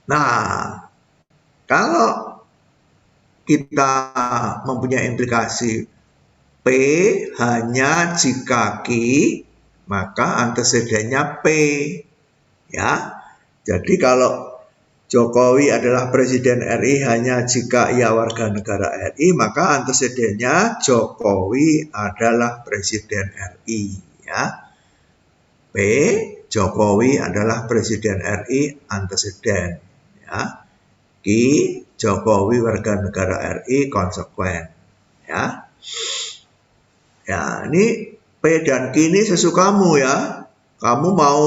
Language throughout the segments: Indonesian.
Nah, kalau kita mempunyai implikasi P hanya jika Q, maka antecedennya P. Ya, jadi kalau Jokowi adalah Presiden RI hanya jika ia warga negara RI, maka antecedennya Jokowi adalah Presiden RI. Ya, P, Jokowi adalah Presiden RI, anteseden. Ya, Q, Jokowi warga negara RI, konsekuen. Ya, ya ini P dan Q ini sesukamu ya. Kamu mau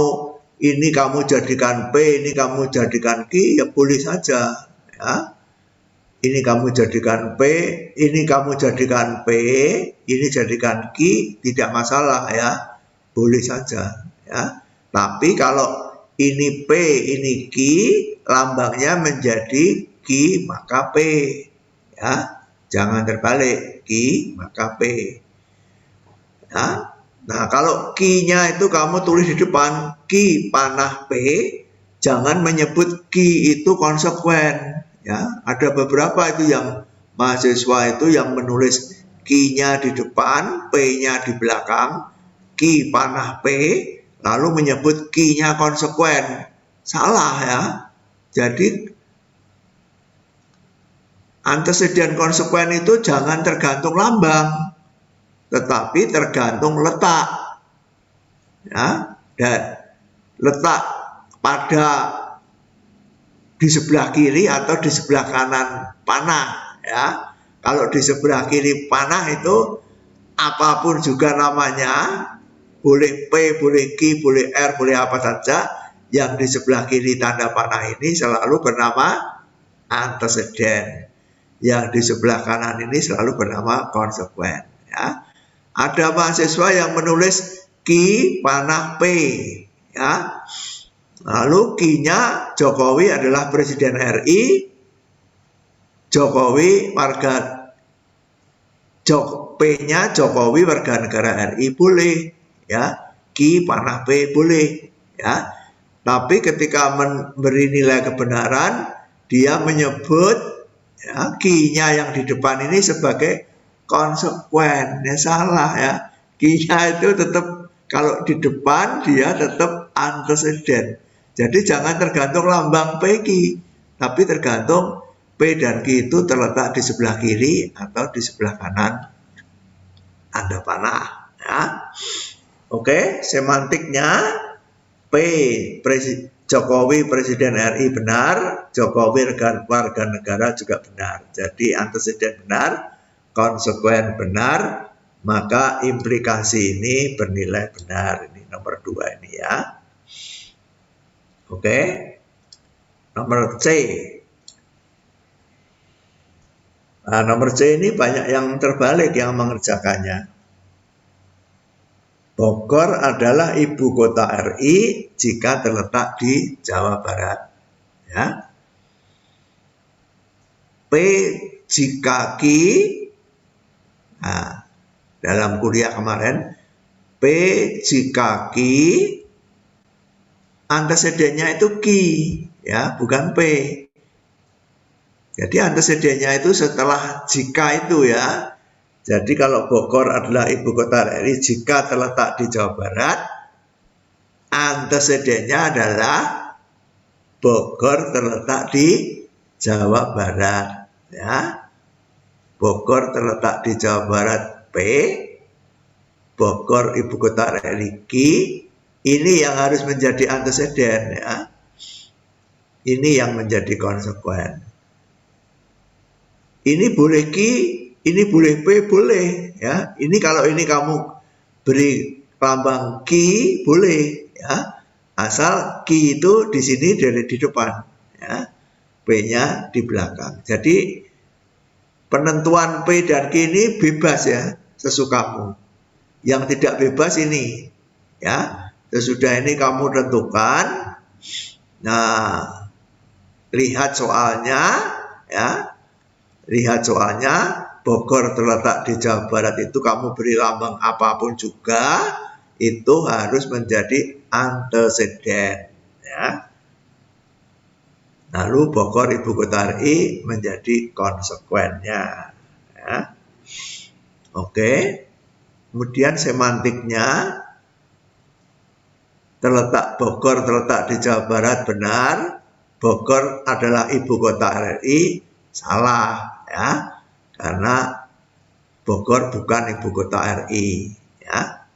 ini kamu jadikan P, ini kamu jadikan Q, ya boleh saja. Ya, ini kamu jadikan P, ini kamu jadikan P, ini jadikan Q, tidak masalah ya, boleh saja. Ya, tapi kalau ini P, ini Q, lambangnya menjadi Q maka P. Ya, jangan terbalik, Q maka P. Ya. Nah, kalau Q-nya itu kamu tulis di depan Q panah P, jangan menyebut Q itu konsekuen. Ya, ada beberapa itu yang mahasiswa itu yang menulis Q-nya di depan, P-nya di belakang, Q panah P, lalu menyebut Q-nya konsekuen. Salah ya. Jadi anteseden konsekuen itu jangan tergantung lambang, tetapi tergantung letak. Ya, dan letak pada di sebelah kiri atau di sebelah kanan panah. Ya, kalau di sebelah kiri panah itu apapun juga namanya, boleh P, boleh Q, boleh R, boleh apa saja, yang di sebelah kiri tanda panah ini selalu bernama anteseden. Yang di sebelah kanan ini selalu bernama konsekuen. Ya, ada mahasiswa yang menulis Q panah P. Ya, lalu Q-nya Jokowi adalah Presiden RI, Jokowi warga P-nya Jokowi warga negara RI, boleh ya, Q panah P boleh ya. Tapi ketika memberi nilai kebenaran, dia menyebut ya, Q-nya yang di depan ini sebagai konsekuen. Ya salah ya. Q-nya itu tetap kalau di depan dia tetap anteseden. Jadi jangan tergantung lambang P Q, tapi tergantung P dan Q itu terletak di sebelah kiri atau di sebelah kanan tanda panah. Ya. Oke, semantiknya P, Jokowi Presiden RI benar, Jokowi warga negara juga benar. Jadi anteseden benar, konsekuen benar, maka implikasi ini bernilai benar. Ini nomor 2 ini ya. Oke, nomor C. Nah, nomor C ini banyak yang terbalik yang mengerjakannya. Bogor adalah ibu kota RI jika terletak di Jawa Barat. Ya. P jika Q, nah, dalam kuliah kemarin, P jika Q, antecedennya itu Q, ya, bukan P. Jadi antecedennya itu setelah jika itu ya. Jadi kalau Bogor adalah ibu kota RI jika terletak di Jawa Barat, antecedennya adalah Bogor terletak di Jawa Barat. Ya, Bogor terletak di Jawa Barat P, Bogor ibu kota RI Q. Ini yang harus menjadi anteseden ya. Ini yang menjadi konsekuen. Ini boleh Q, ini boleh P, boleh ya. Ini kalau ini kamu beri lambang Q boleh ya. Asal Q itu di sini dari di depan ya. P-nya di belakang. Jadi penentuan P dan Q ini bebas ya, sesukamu. Yang tidak bebas ini ya. Sesudah ini kamu tentukan. Nah, lihat soalnya ya. Lihat soalnya, Bogor terletak di Jawa Barat itu kamu beri lambang apapun juga, itu harus menjadi anteseden. Ya. Lalu Bogor ibu kota RI menjadi konsekuennya. Ya. Oke. Kemudian semantiknya, Bogor terletak di Jawa Barat benar, Bogor adalah ibu kota RI salah, ya, karena Bogor bukan ibu kota RI, ya.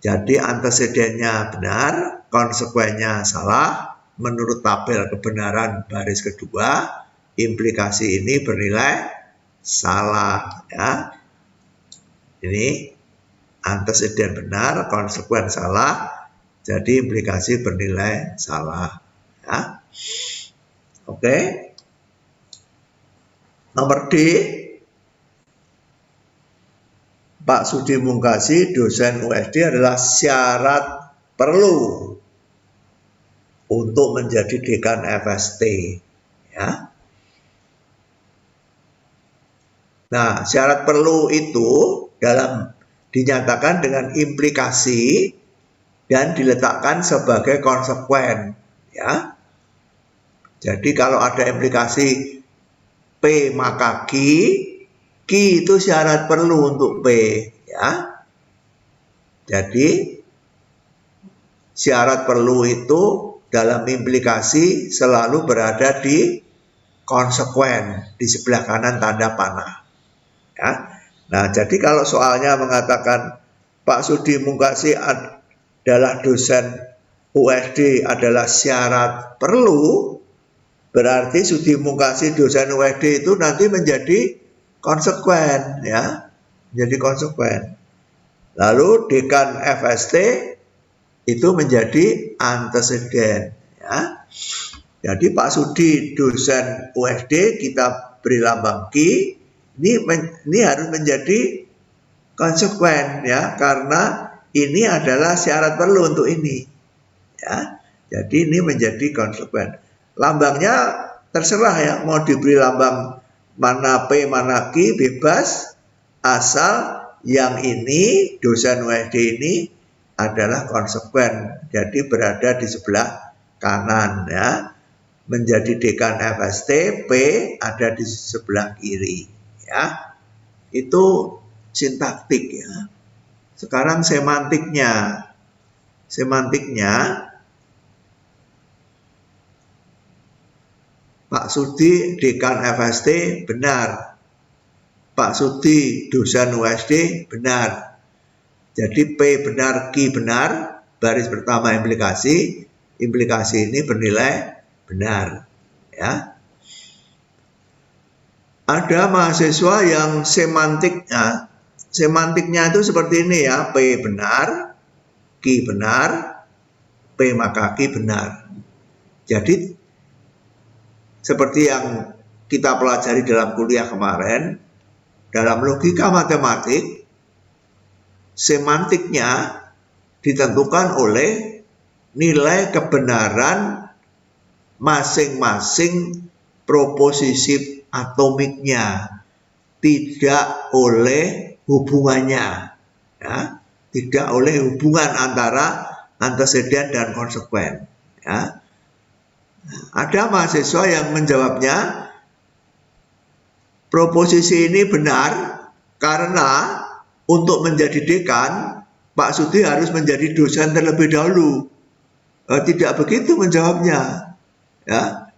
Jadi antecedennya benar, konsekuennya salah. Menurut tabel kebenaran baris kedua, implikasi ini bernilai salah, ya. Ini anteseden benar, konsekuen salah, jadi implikasi bernilai salah, ya. Oke. Nomor D, Pak Sudi Mungkasi, dosen USD, adalah syarat perlu untuk menjadi dekan FST, ya. Nah, syarat perlu itu dinyatakan dengan implikasi dan diletakkan sebagai konsekuen, ya. Jadi kalau ada implikasi P maka Q itu syarat perlu untuk P, ya. Jadi syarat perlu itu dalam implikasi selalu berada di konsekuen, di sebelah kanan tanda panah, ya. Nah, jadi kalau soalnya mengatakan Pak Sudi Mungkasi adalah dosen USD adalah syarat perlu, berarti Sudi Mungkasi dosen USD itu nanti menjadi konsekuen, ya, menjadi konsekuen. Lalu dekan FST itu menjadi anteseden, ya. Jadi Pak Sudi dosen USD kita beri lambang Q, ini harus menjadi konsekuen, ya, karena ini adalah syarat perlu untuk ini, ya. Jadi ini menjadi konsekuen. Lambangnya terserah, ya, mau diberi lambang mana P mana Q bebas, asal yang ini dosen USD ini adalah konsekuen, jadi berada di sebelah kanan, ya. Menjadi dekan FST, P ada di sebelah kiri, ya. Itu sintaktik, ya. Sekarang semantiknya. Pak Sudi dekan FST benar, Pak Sudi dosen USD benar. Jadi P benar, Q benar, baris pertama implikasi ini bernilai benar, ya. Ada mahasiswa yang semantiknya itu seperti ini, ya, P benar, Q benar, P maka Q benar. Jadi seperti yang kita pelajari dalam kuliah kemarin, dalam logika matematik, semantiknya ditentukan oleh nilai kebenaran masing-masing proposisi atomiknya, tidak oleh hubungannya, ya, tidak oleh hubungan antara anteseden dan konsekuen, ya. Ada mahasiswa yang menjawabnya proposisi ini benar karena untuk menjadi dekan Pak Sudi harus menjadi dosen terlebih dahulu. Tidak begitu menjawabnya, ya.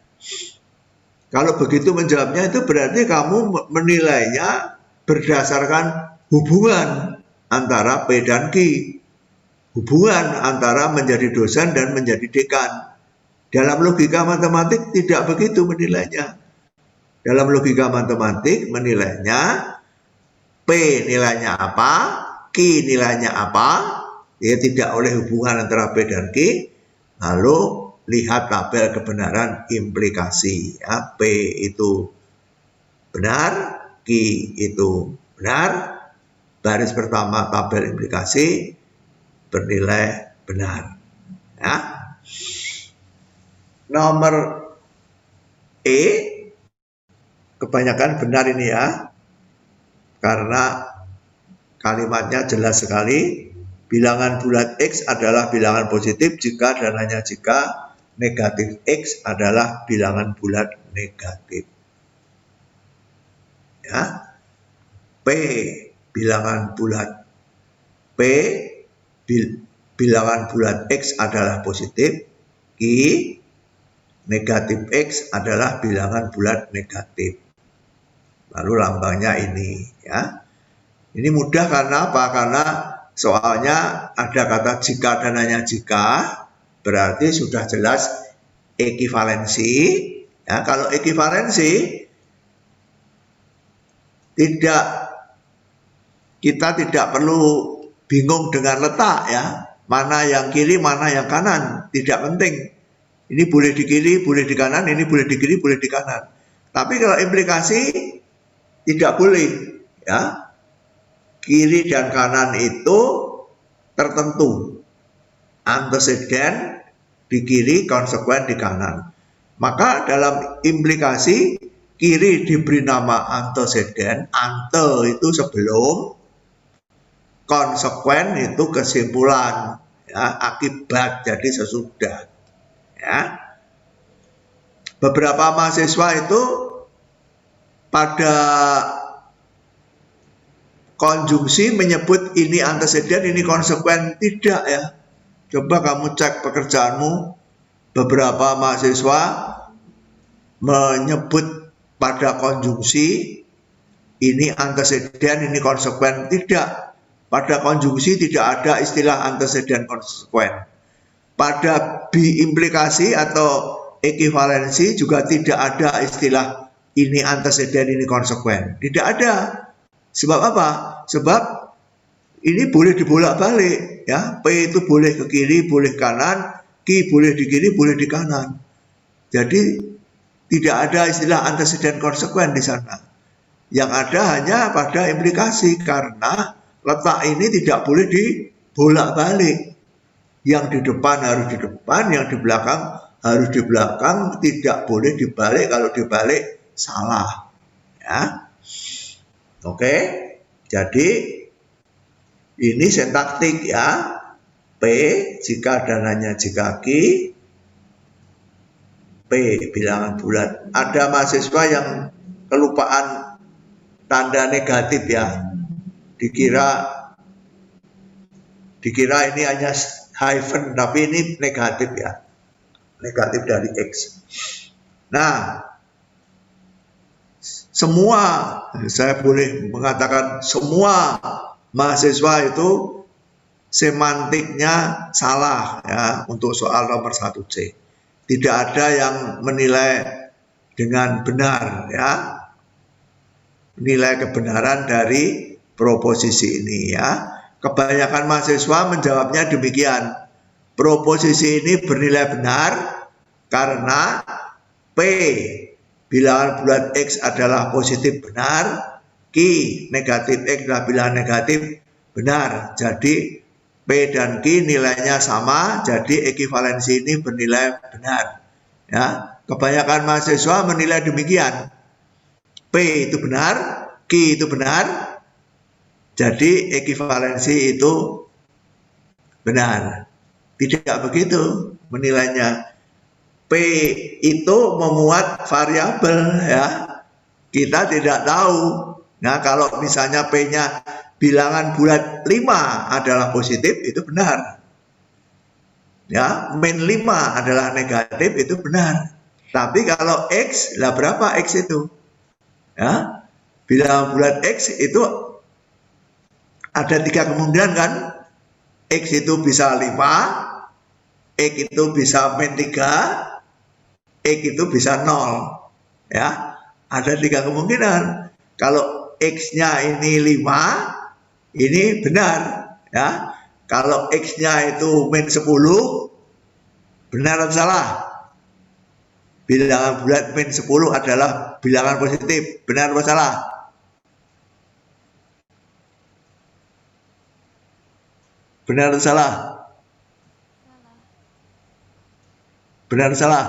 Kalau begitu menjawabnya itu berarti kamu menilainya berdasarkan hubungan antara P dan Q, hubungan antara menjadi dosen dan menjadi dekan. Dalam logika matematik tidak begitu menilainya. Dalam logika matematik menilainya P nilainya apa, Q nilainya apa, ya, tidak oleh hubungan antara P dan Q. Lalu lihat tabel kebenaran implikasi, ya. P itu benar, Q itu benar, baris pertama tabel implikasi bernilai benar, ya. Nomor E kebanyakan benar ini, ya, karena kalimatnya jelas sekali. Bilangan bulat X adalah bilangan positif jika dan hanya jika negatif X adalah bilangan bulat negatif. Ya. P bilangan bulat P bilangan bulat X adalah positif, Q negatif X adalah bilangan bulat negatif. Lalu lambangnya ini, ya. Ini mudah karena apa? Karena soalnya ada kata jika dan hanya jika, berarti sudah jelas ekivalensi. Ya, kalau ekivalensi kita tidak perlu bingung dengan letak, ya. Mana yang kiri, mana yang kanan, tidak penting. Ini boleh di kiri, boleh di kanan, ini boleh di kiri, boleh di kanan. Tapi kalau implikasi tidak boleh, ya. Kiri dan kanan itu tertentu. Anteseden di kiri, konsekuen di kanan. Maka dalam implikasi kiri diberi nama anteseden, ante itu sebelum, konsekuen itu kesimpulan, ya, akibat, jadi sesudah. Ya. Beberapa mahasiswa itu pada konjungsi menyebut ini anteseden, ini konsekuen. Tidak, ya. Coba kamu cek pekerjaanmu, beberapa mahasiswa menyebut pada konjungsi ini anteseden, ini konsekuen. Tidak. Pada konjungsi tidak ada istilah anteseden konsekuen. Pada biimplikasi atau ekivalensi juga tidak ada istilah ini anteseden, ini konsekuen. Tidak ada. Sebab apa? Sebab ini boleh dibolak-balik, ya. P itu boleh ke kiri, boleh kanan, Q boleh di kiri, boleh di kanan. Jadi tidak ada istilah anteseden konsekuen di sana. Yang ada hanya pada implikasi, karena letak ini tidak boleh dibolak-balik. Yang di depan harus di depan, yang di belakang harus di belakang, tidak boleh dibalik. Kalau dibalik salah, ya. Oke, jadi ini sintaktik, ya. P jika dan hanya jika Q, P bilangan bulat. Ada mahasiswa yang kelupaan tanda negatif, ya. Dikira ini hanya hyphen, tapi ini negatif, ya. Negatif dari X. Nah, semua, saya boleh mengatakan semua mahasiswa itu semantiknya salah, ya, untuk soal nomor 1C. Tidak ada yang menilai dengan benar, ya, nilai kebenaran dari proposisi ini, ya. Kebanyakan mahasiswa menjawabnya demikian. Proposisi ini bernilai benar karena P bilangan bulat X adalah positif benar, Q negatif X adalah bilangan negatif benar. Jadi P dan Q nilainya sama, jadi ekivalensi ini bernilai benar. Ya, kebanyakan mahasiswa menilai demikian. P itu benar, Q itu benar, jadi ekivalensi itu benar. Tidak begitu menilainya. P itu memuat variabel, ya. Kita tidak tahu. Nah, kalau misalnya P-nya bilangan bulat 5 adalah positif, itu benar. Ya, min 5 adalah negatif, itu benar. Tapi kalau X, lah berapa X itu? Ya, bilangan bulat X itu ada 3 kemungkinan, kan? X itu bisa 5, X itu bisa min 3, X itu bisa 0, ya. Ada 3 kemungkinan. Kalau X-nya ini 5, ini benar, ya. Kalau X-nya itu min 10, benar atau salah? Bilangan bulat min 10 adalah bilangan positif, benar atau salah? Benar atau salah? Benar atau salah?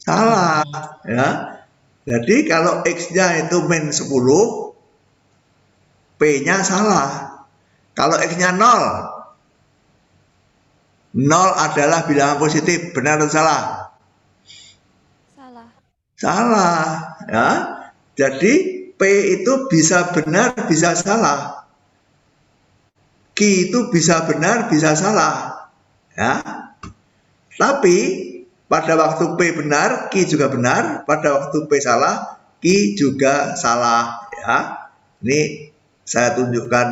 Salah, ya. Jadi kalau X-nya itu min 10, P-nya salah. Kalau X-nya 0, 0 adalah bilangan positif, benar atau salah? Salah. Salah, ya. Jadi P itu bisa benar, bisa salah. Q itu bisa benar, bisa salah, ya. Tapi pada waktu P benar, Q juga benar. Pada waktu P salah, Q juga salah, ya. Ini saya tunjukkan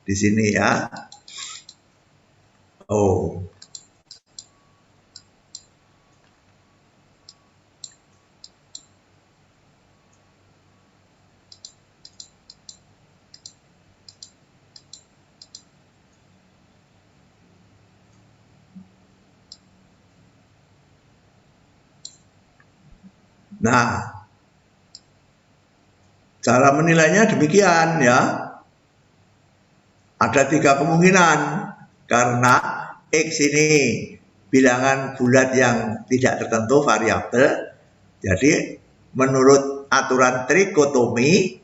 di sini, ya. Oh. Nah, cara menilainya demikian, ya. Ada 3 kemungkinan karena X ini bilangan bulat yang tidak tertentu, variabel. Jadi menurut aturan trikotomi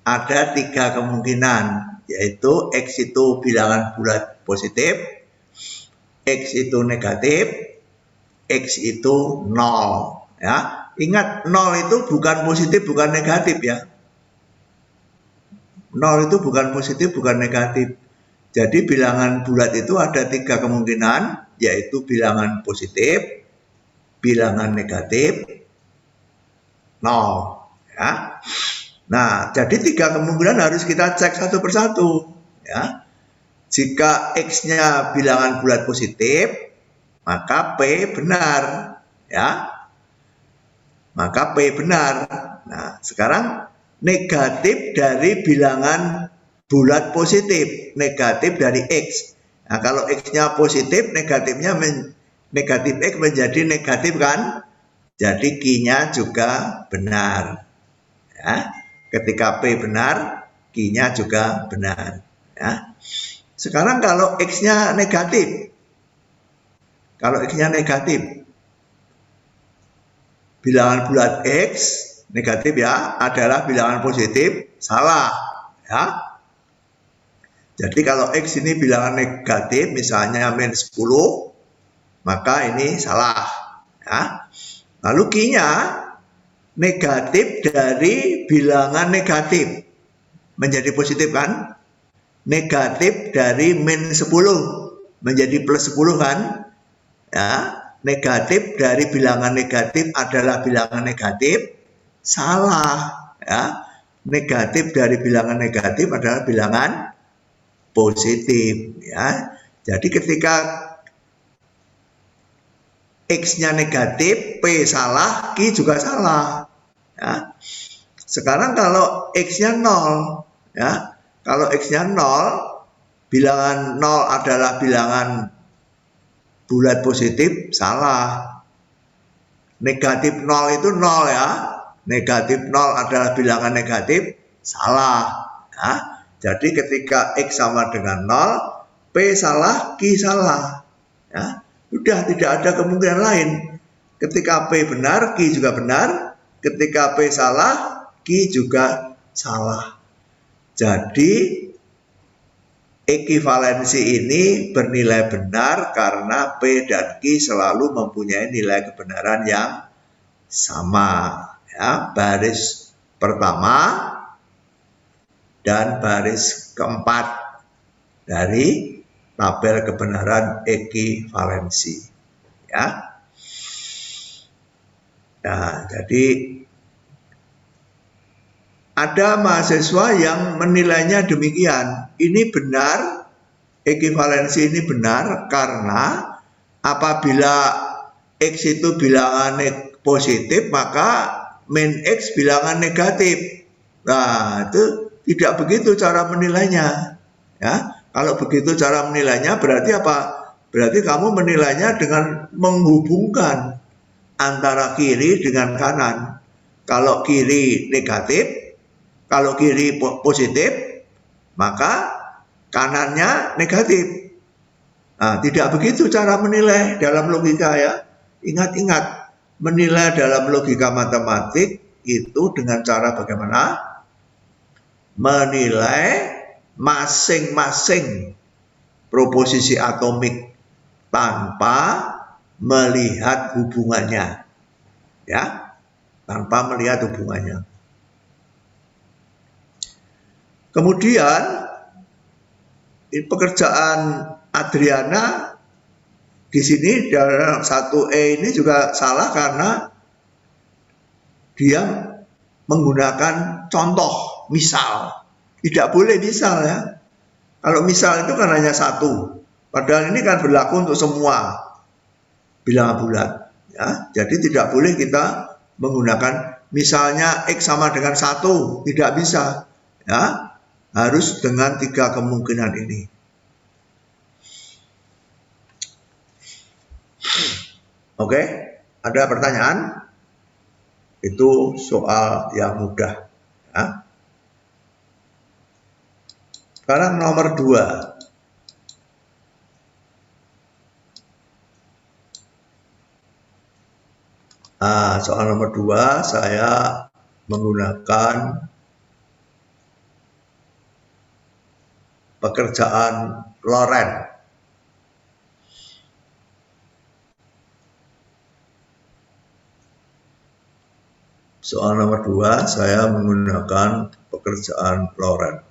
ada 3 kemungkinan, yaitu X itu bilangan bulat positif, X itu negatif, X itu 0, ya. Ingat, 0 itu bukan positif, bukan negatif, ya. 0 itu bukan positif, bukan negatif. Jadi bilangan bulat itu ada 3 kemungkinan, yaitu bilangan positif, bilangan negatif, 0, ya. Nah, jadi 3 kemungkinan harus kita cek satu persatu, ya. Jika X-nya bilangan bulat positif, maka P benar, ya. Maka P benar. Nah, sekarang negatif dari bilangan bulat positif, negatif dari X. Nah, kalau X-nya positif, negatifnya negatif X menjadi negatif, kan? Jadi Q-nya juga benar, ya. Ketika P benar, Q-nya juga benar, ya. Sekarang kalau X-nya negatif, bilangan bulat X negatif, ya, adalah bilangan positif, salah, ya. Jadi kalau X ini bilangan negatif, misalnya min 10, maka ini salah, ya. Lalu Q-nya negatif dari bilangan negatif menjadi positif, kan? Negatif dari min 10 menjadi plus 10, kan? Ya, negatif dari bilangan negatif adalah bilangan negatif, salah, ya. Negatif dari bilangan negatif adalah bilangan positif, ya. Jadi ketika X-nya negatif, P salah, Q juga salah, ya. Sekarang kalau X-nya 0, ya. Kalau X-nya 0, bilangan 0 adalah bilangan bulat positif, salah. Negatif 0 itu 0, ya. Negatif 0 adalah bilangan negatif, salah, ya. Jadi ketika X sama dengan 0, P salah, Q salah, ya. Sudah tidak ada kemungkinan lain. Ketika P benar, Q juga benar. Ketika P salah, Q juga salah. Jadi ekivalensi ini bernilai benar karena P dan Q selalu mempunyai nilai kebenaran yang sama, ya. Baris pertama dan baris keempat dari tabel kebenaran ekivalensi, ya. Nah, jadi ada mahasiswa yang menilainya demikian. Ini benar, ekivalensi ini benar karena apabila X itu bilangan positif, maka min X bilangan negatif. Nah, itu tidak begitu cara menilainya, ya. Kalau begitu cara menilainya berarti apa? Berarti kamu menilainya dengan menghubungkan antara kiri dengan kanan. Kalau kiri negatif, kalau kiri positif, maka kanannya negatif. Nah, tidak begitu cara menilai dalam logika, ya. Ingat-ingat, menilai dalam logika matematik itu dengan cara bagaimana? Menilai masing-masing proposisi atomik tanpa melihat hubungannya, ya, tanpa melihat hubungannya. Kemudian pekerjaan Adriana di sini dalam 1E ini juga salah karena dia menggunakan contoh, misal. Tidak boleh misal, ya. Kalau misal itu kan hanya satu, padahal ini kan berlaku untuk semua bilangan bulat, ya. Jadi tidak boleh kita menggunakan misalnya X sama dengan 1, tidak bisa, ya. Harus dengan 3 kemungkinan ini. Oke, ada pertanyaan? Itu soal yang mudah, ya. Sekarang nomor 2. Soal nomor 2 saya menggunakan pekerjaan Loren. Soal nomor 2 saya menggunakan pekerjaan Loren.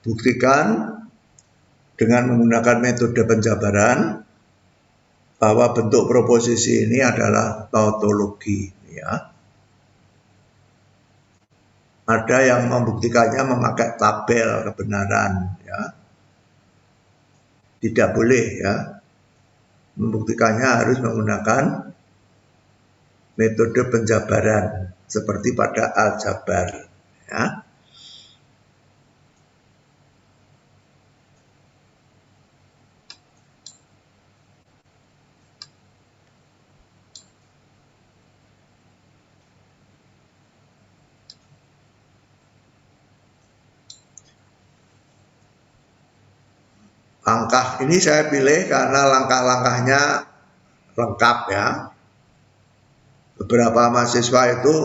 Buktikan dengan menggunakan metode penjabaran bahwa bentuk proposisi ini adalah tautologi, ya. Ada yang membuktikannya memakai tabel kebenaran, ya. Tidak boleh, ya. Membuktikannya harus menggunakan metode penjabaran seperti pada aljabar, ya. Langkah ini saya pilih karena langkah-langkahnya lengkap, ya. Beberapa mahasiswa itu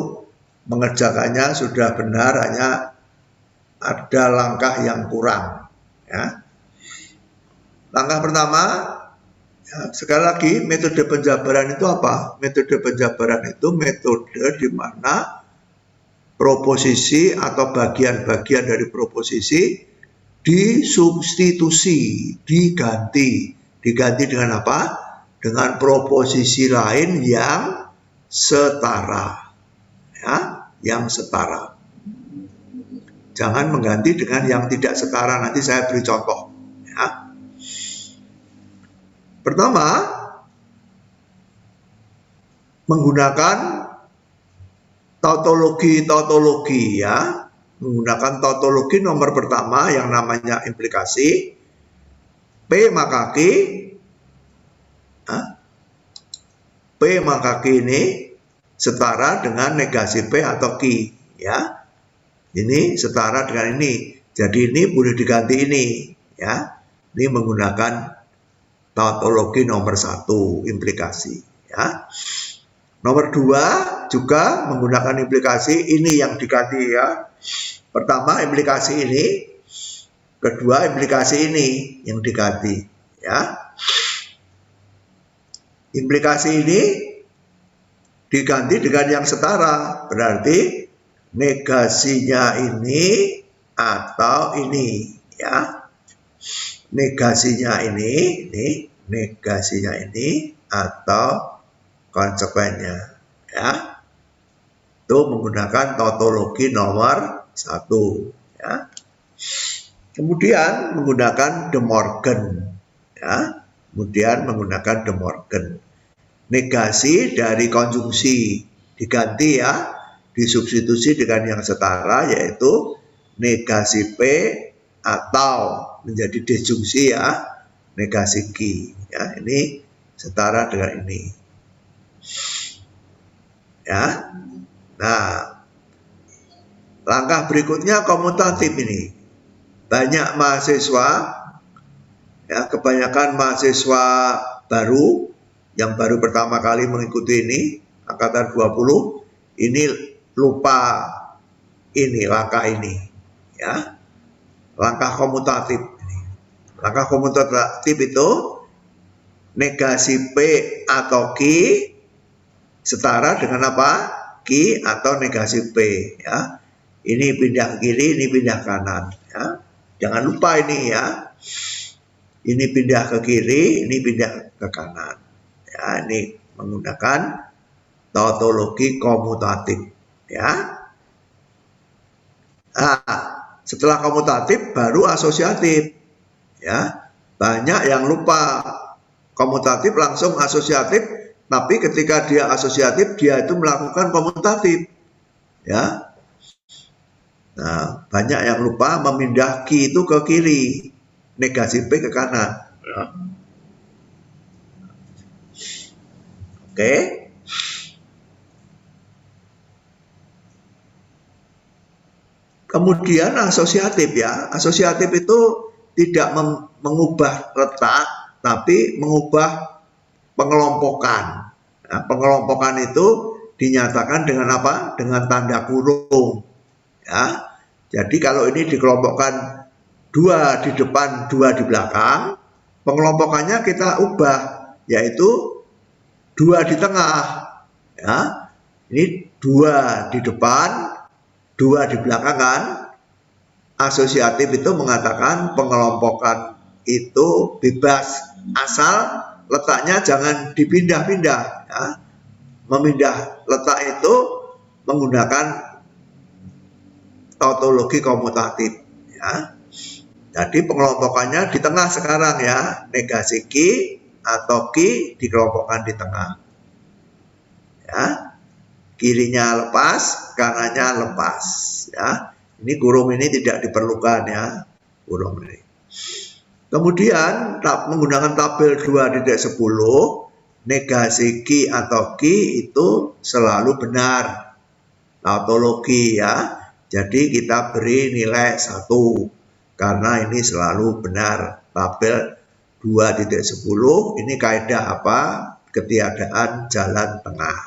mengerjakannya sudah benar, hanya ada langkah yang kurang, ya. Langkah pertama, ya, sekali lagi metode penjabaran itu apa? Metode penjabaran itu metode di mana proposisi atau bagian-bagian dari proposisi disubstitusi, diganti. Diganti dengan apa? Dengan proposisi lain yang setara, ya, yang setara. Jangan mengganti dengan yang tidak setara. Nanti saya beri contoh, ya. Pertama, menggunakan tautologi, ya. Menggunakan tautologi nomor pertama yang namanya implikasi. P maka Q, P maka Q ini setara dengan negasi P atau Q, ya. Ini setara dengan ini. Jadi ini boleh diganti ini, ya. Ini menggunakan tautologi nomor 1, implikasi, ya. Nomor 2 juga menggunakan implikasi, ini yang diganti, ya. Pertama implikasi ini, kedua implikasi ini yang diganti, ya. Implikasi ini diganti dengan yang setara, berarti negasinya ini atau ini, ya. Negasinya ini negasinya ini atau konsekuennya, ya. Itu menggunakan tautologi nomor 1, ya. Kemudian menggunakan De Morgan, ya. Kemudian menggunakan De Morgan. Negasi dari konjungsi diganti, ya, disubstitusi dengan yang setara, yaitu negasi P atau menjadi disjungsi, ya, negasi Ki. Ya, ini setara dengan ini. Ya. Nah, langkah berikutnya komutatif ini. Banyak mahasiswa, ya, kebanyakan mahasiswa baru yang baru pertama kali mengikuti ini, angkatan 20, ini lupa ini langkah ini, ya, langkah komutatif. Langkah komutatif itu negasi P atau Ki setara dengan apa? Ki atau negasi P, ya. Ini pindah kiri, ini pindah kanan, ya. Jangan lupa ini, ya. Ini pindah ke kiri, ini pindah ke kanan. Ya, ini menggunakan tautologi komutatif, ya. Nah, setelah komutatif baru asosiatif, ya. Banyak yang lupa komutatif langsung asosiatif, tapi ketika dia asosiatif dia itu melakukan komutatif, ya. Nah, banyak yang lupa memindah Ki itu ke kiri, negasi P ke kanan, ya. Oke. Kemudian asosiatif, ya. Asosiatif itu tidak mengubah letak, tapi mengubah pengelompokan. Nah, pengelompokan itu dinyatakan dengan apa? Dengan tanda kurung. Ya. Jadi kalau ini dikelompokkan 2 di depan, 2 di belakang, pengelompokannya kita ubah, yaitu 2 di tengah. Ya. Ini 2 di depan, 2 di belakang kan. Asosiatif itu mengatakan pengelompokan itu bebas, asal letaknya jangan dipindah-pindah, ya. Memindah letak itu menggunakan tautologi komutatif, ya. Jadi pengelompokannya di tengah sekarang, ya. Negasi Ki atau Ki dikelompokkan di tengah, ya. Kirinya lepas, kanannya lepas, ya. Ini kurung ini tidak diperlukan, ya, kurung ini. Kemudian menggunakan tabel 2.10, negasi Ki atau Ki itu selalu benar. Tautologi, ya. Jadi kita beri nilai 1 karena ini selalu benar. Tabel 2.10 ini kaidah apa? Ketiadaan jalan tengah,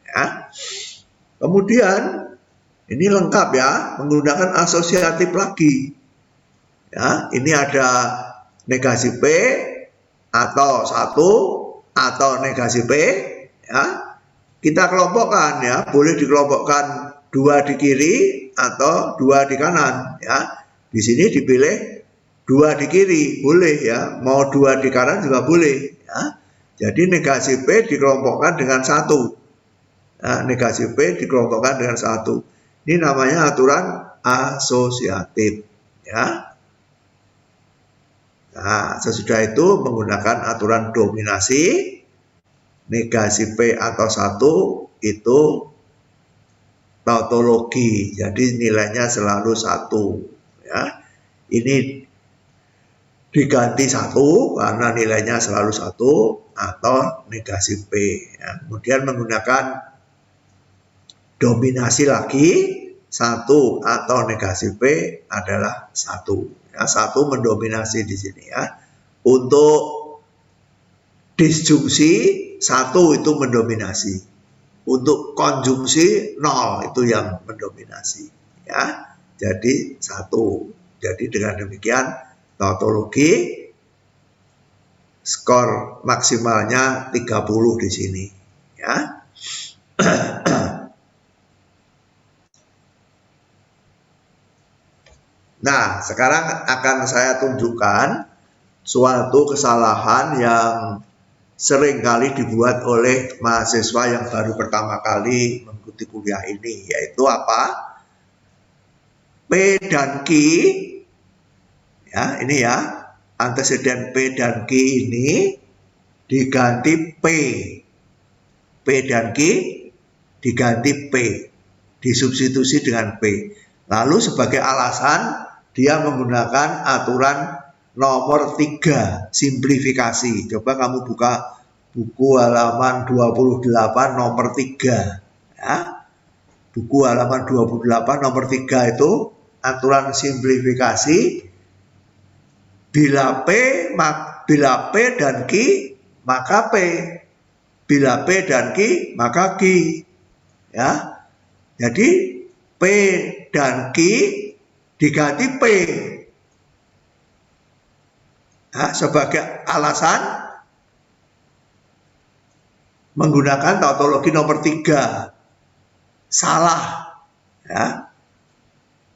ya. Kemudian ini lengkap, ya, menggunakan asosiatif lagi. Ya, ini ada negasi P atau 1 atau negasi P, ya. Kita kelompokkan, ya, boleh dikelompokkan 2 di kiri atau 2 di kanan, ya. Di sini dipilih 2 di kiri, boleh, ya. Mau 2 di kanan juga boleh, ya. Jadi negasi P dikelompokkan dengan 1. Nah, negasi P dikelompokkan dengan 1. Ini namanya aturan asosiatif, ya. Nah, sesudah itu menggunakan aturan dominasi, negasi P atau 1 itu tautologi, jadi nilainya selalu 1, ya. Ini diganti 1 karena nilainya selalu 1 atau negasi P, ya. Kemudian menggunakan dominasi lagi, 1 atau negasi P adalah 1. Ya, 1 mendominasi di sini, ya. Untuk disjungsi 1 itu mendominasi. Untuk konjungsi 0 itu yang mendominasi, ya. Jadi 1. Jadi dengan demikian tautologi skor maksimalnya 30 di sini, ya. Nah, sekarang akan saya tunjukkan suatu kesalahan yang sering kali dibuat oleh mahasiswa yang baru pertama kali mengikuti kuliah ini, yaitu apa? P dan Q, ya, ini, ya, anteseden P dan Q ini diganti P. P dan Q diganti P, disubstitusi dengan P. Lalu sebagai alasan dia menggunakan aturan nomor 3, simplifikasi. Coba kamu buka buku halaman 28 nomor 3. Ya. Buku halaman 28 nomor 3 itu aturan simplifikasi. Bila P dan Q, maka P. Bila P dan Q, maka Q. Ya. Jadi P dan Q diganti P. Nah, sebagai alasan menggunakan tautologi nomor 3. Salah. Ya.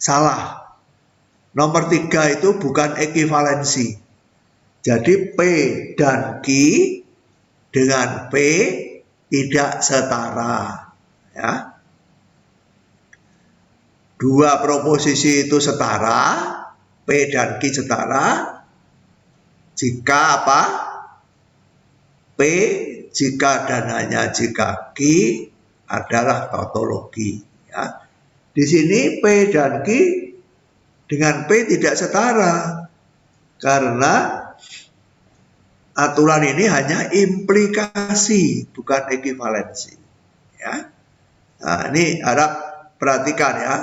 Salah. Nomor 3 itu bukan ekivalensi. Jadi P dan Q dengan P tidak setara. Ya. Dua proposisi itu setara, P dan Q setara, jika apa? P jika dan hanya jika Q adalah tautologi. Ya. Di sini P dan Q dengan P tidak setara, karena aturan ini hanya implikasi, bukan ekivalensi. Ya. Nah, ini harap perhatikan ya.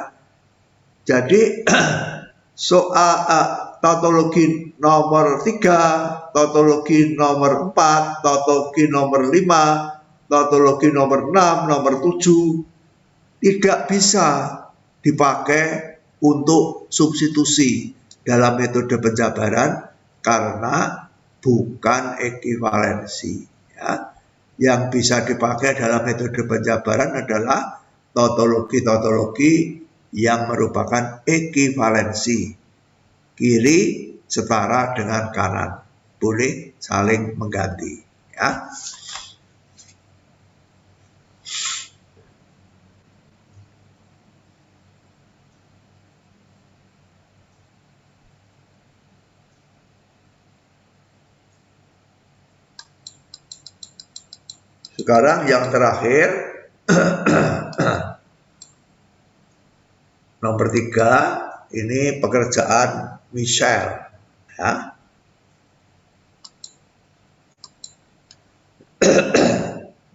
Jadi soal tautologi nomor 3, tautologi nomor 4, tautologi nomor 5, tautologi nomor 6, nomor 7 tidak bisa dipakai untuk substitusi dalam metode penjabaran karena bukan ekivalensi. Ya. Yang bisa dipakai dalam metode penjabaran adalah tautologi-tautologi yang merupakan ekivalensi. Kiri setara dengan kanan. Boleh saling mengganti. Ya. Sekarang yang terakhir, nomor 3, ini pekerjaan Michel. Ya.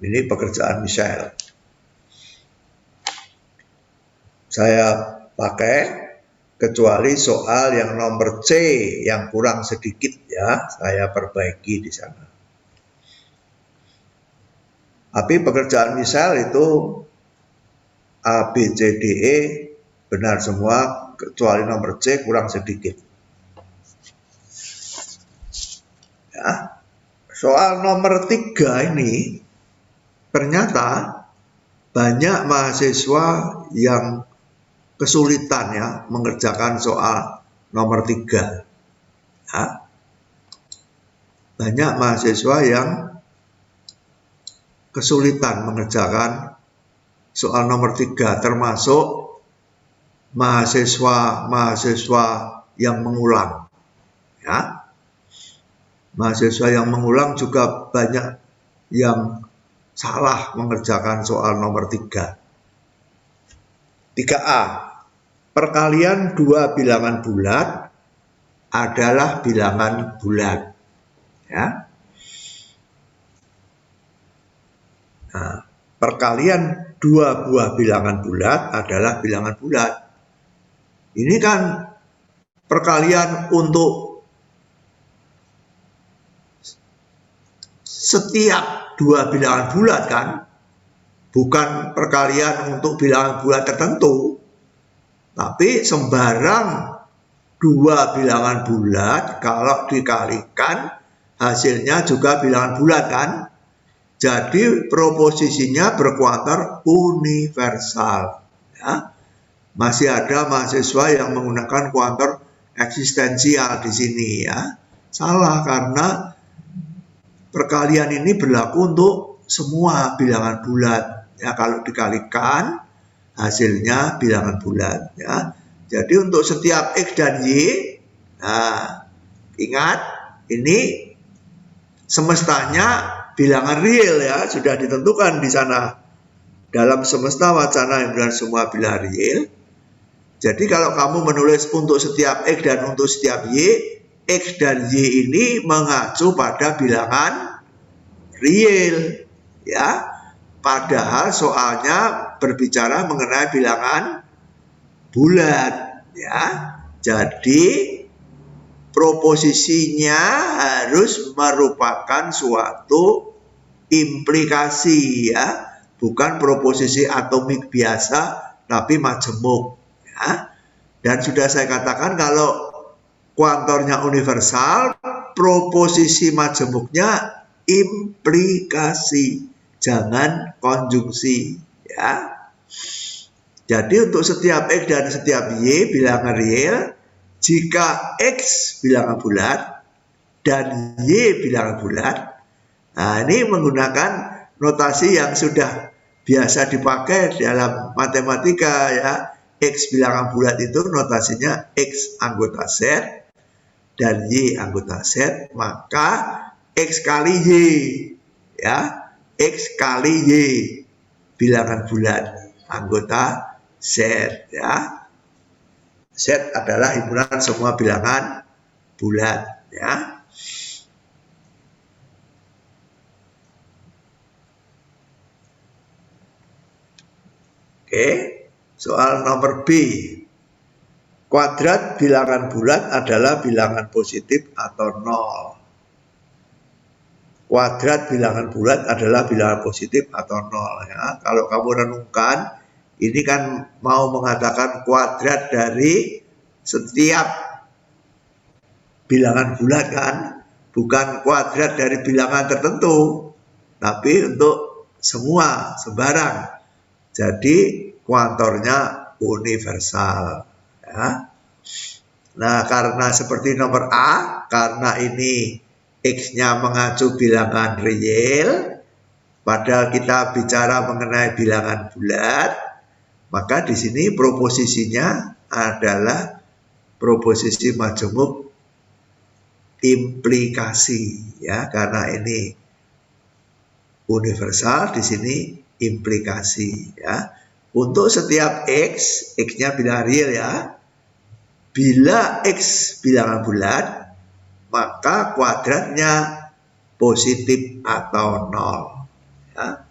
Ini pekerjaan Michel. Saya pakai kecuali soal yang nomor C yang kurang sedikit ya, saya perbaiki di sana. Tapi pekerjaan Michel itu A, B, C, D, E benar semua, kecuali nomor C kurang sedikit. Ya. Soal nomor 3 ini, ternyata banyak mahasiswa yang kesulitan ya mengerjakan soal nomor 3. Ya. Banyak mahasiswa yang kesulitan mengerjakan soal nomor 3, termasuk mahasiswa yang mengulang. Ya. Mahasiswa yang mengulang juga banyak yang salah mengerjakan soal nomor 3. 3A. Perkalian dua bilangan bulat adalah bilangan bulat. Ya. Nah, perkalian dua buah bilangan bulat adalah bilangan bulat. Ini kan perkalian untuk setiap dua bilangan bulat kan, bukan perkalian untuk bilangan bulat tertentu, tapi sembarang dua bilangan bulat kalau dikalikan hasilnya juga bilangan bulat kan. Jadi proposisinya berkuantar universal. Ya. Masih ada mahasiswa yang menggunakan kuantar eksistensial di sini ya. Salah, karena perkalian ini berlaku untuk semua bilangan bulat. Ya, kalau dikalikan hasilnya bilangan bulat. Ya. Jadi untuk setiap X dan Y, nah, ingat ini semestanya bilangan real ya, sudah ditentukan di sana. Dalam semesta wacana himpunan semua bilangan real. Jadi kalau kamu menulis untuk setiap X dan untuk setiap Y, X dan Y ini mengacu pada bilangan real, ya. Padahal soalnya berbicara mengenai bilangan bulat, ya. Jadi proposisinya harus merupakan suatu implikasi, ya, bukan proposisi atomik biasa tapi majemuk, ya. Dan sudah saya katakan kalau kuantornya universal, proposisi majemuknya implikasi, jangan konjungsi, ya. Jadi untuk setiap X dan setiap Y bilangan real, jika X bilangan bulat dan Y bilangan bulat, nah ini menggunakan notasi yang sudah biasa dipakai dalam matematika, ya. X bilangan bulat itu notasinya X anggota Z dan Y anggota Z, maka X kali Y, ya, X kali Y bilangan bulat anggota Z, ya. Z adalah himpunan semua bilangan bulat, ya. Oke, soal nomor B. Kuadrat bilangan bulat adalah bilangan positif atau nol. Kuadrat bilangan bulat adalah bilangan positif atau nol, ya. Kalau kamu renungkan, ini kan mau mengatakan kuadrat dari setiap bilangan bulat, kan, bukan kuadrat dari bilangan tertentu, tapi untuk semua sembarang. Jadi kuantornya universal, ya. Nah, karena seperti nomor A, karena ini X-nya mengacu bilangan real, padahal kita bicara mengenai bilangan bulat, maka di sini proposisinya adalah proposisi majemuk implikasi, ya, karena ini universal, di sini implikasi, ya. Untuk setiap X, X-nya bilangan real, ya. Bila X bilangan bulat, maka kuadratnya positif atau nol, ya.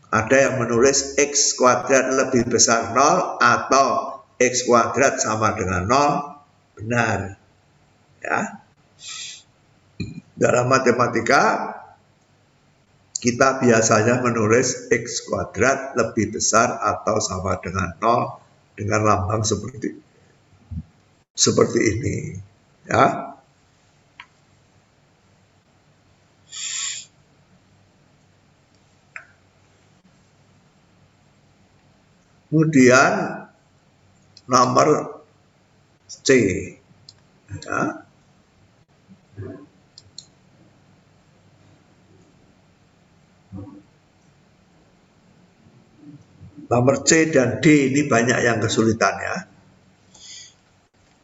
Ada yang menulis X kuadrat lebih besar nol atau X kuadrat sama dengan nol, benar, ya. Dalam matematika kita biasanya menulis X kuadrat lebih besar atau sama dengan nol dengan lambang seperti ini, ya. Kemudian nomor C, ya. Nomor C dan D ini banyak yang kesulitan, ya.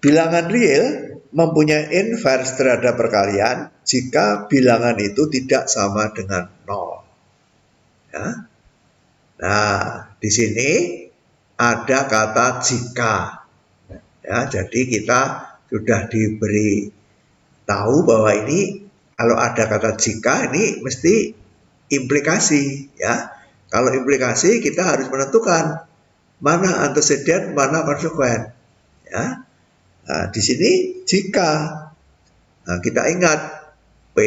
Bilangan real mempunyai inverse terhadap perkalian jika bilangan itu tidak sama dengan nol, ya. Nah, di sini ada kata jika, ya. Jadi kita sudah diberi tahu bahwa ini kalau ada kata jika ini mesti implikasi, ya. Kalau implikasi kita harus menentukan mana anteseden, mana konsekuen, ya. Nah, di sini jika, nah, kita ingat P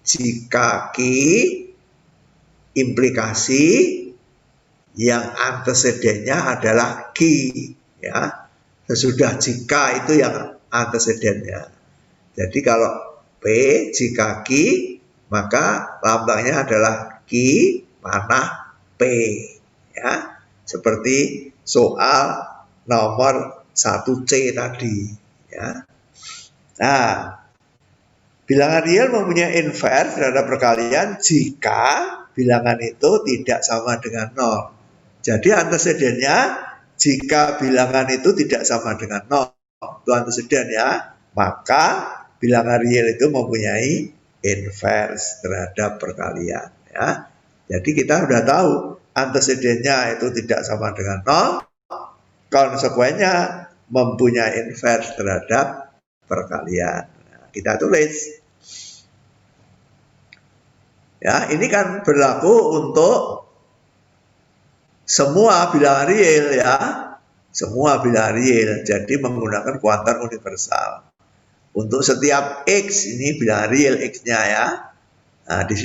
jika Q implikasi yang antecedennya adalah Q, ya. Sesudah jika itu yang antecedennya. Jadi kalau P jika Q, maka lambangnya adalah Q panah P, ya. Seperti soal nomor 1C tadi, ya. Nah, bilangan real mempunyai inverse terhadap perkalian jika bilangan itu tidak sama dengan nol. Jadi antecedennya jika bilangan itu tidak sama dengan nol, itu anteseden, ya, maka bilangan real itu mempunyai inverse terhadap perkalian, ya. Jadi kita sudah tahu antecedennya itu tidak sama dengan nol, konsekuensinya mempunyai inverse terhadap perkalian. Nah, kita tulis. Ya, ini kan berlaku untuk semua bilangan real ya. Semua bilangan real. Jadi menggunakan kuantum universal. Untuk setiap X, ini bilangan real X-nya ya. Nah, di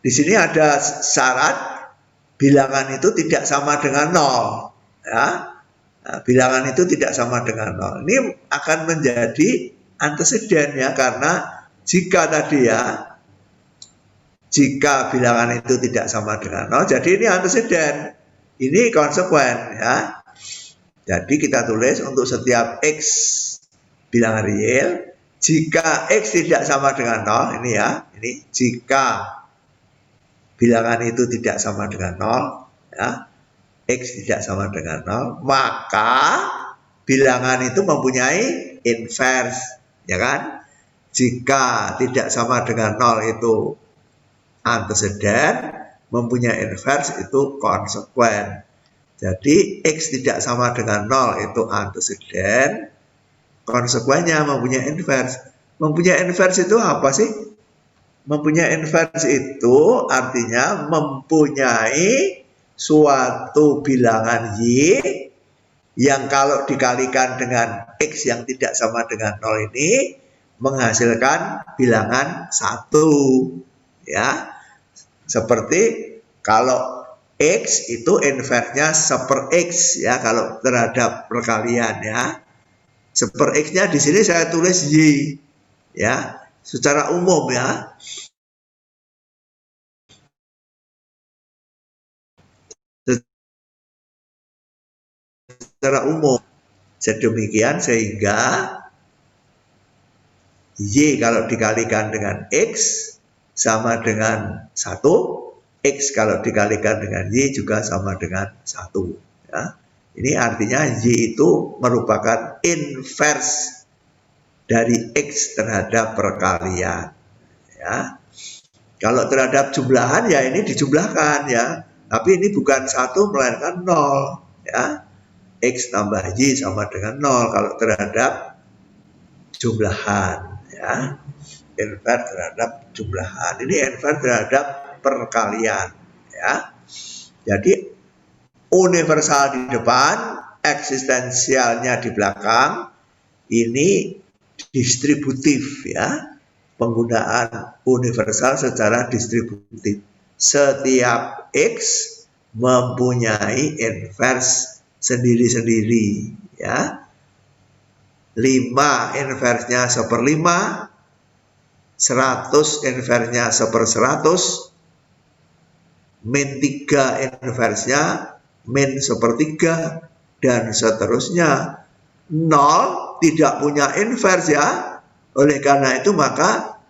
sini ada syarat bilangan itu tidak sama dengan 0 ya. Nah, bilangan itu tidak sama dengan 0. Ini akan menjadi anteseden ya, karena jika tadi ya, jika bilangan itu tidak sama dengan 0, jadi ini anteseden, ini konsekuen ya. Jadi kita tulis untuk setiap X bilangan real, jika X tidak sama dengan 0, ini ya, ini jika bilangan itu tidak sama dengan 0 ya, X tidak sama dengan 0, maka bilangan itu mempunyai inverse, ya kan? Jika tidak sama dengan 0 itu anteseden, mempunyai inverse itu konsekuen. Jadi X tidak sama dengan 0 itu anteseden, konsekuennya mempunyai inverse. Mempunyai inverse itu apa sih? Mempunyai inverse itu artinya mempunyai suatu bilangan Y yang kalau dikalikan dengan X yang tidak sama dengan 0 ini menghasilkan bilangan 1 ya. Seperti kalau X itu inverse-nya 1/X ya, kalau terhadap perkalian ya. 1/X-nya di sini saya tulis Y ya, secara umum ya. Secara umum. Sedemikian sehingga Y kalau dikalikan dengan X sama dengan 1, X kalau dikalikan dengan Y juga sama dengan 1 ya. Ini artinya Y itu merupakan inverse dari X terhadap perkalian ya. Kalau terhadap jumlahan ya ini dijumlahkan ya, tapi ini bukan 1 melainkan 0 ya. X tambah Y sama dengan 0 kalau terhadap jumlahan ya. Inverse terhadap jumlahan, ini inverse terhadap perkalian ya. Jadi universal di depan, eksistensialnya di belakang, ini distributif ya. Penggunaan universal secara distributif. Setiap X mempunyai inverse sendiri-sendiri ya. 5 inverse-nya 1/5, 100 inverse-nya 1/100, min 3 inverse-nya min 1/3, dan seterusnya. 0 tidak punya inverse ya. Oleh karena itu maka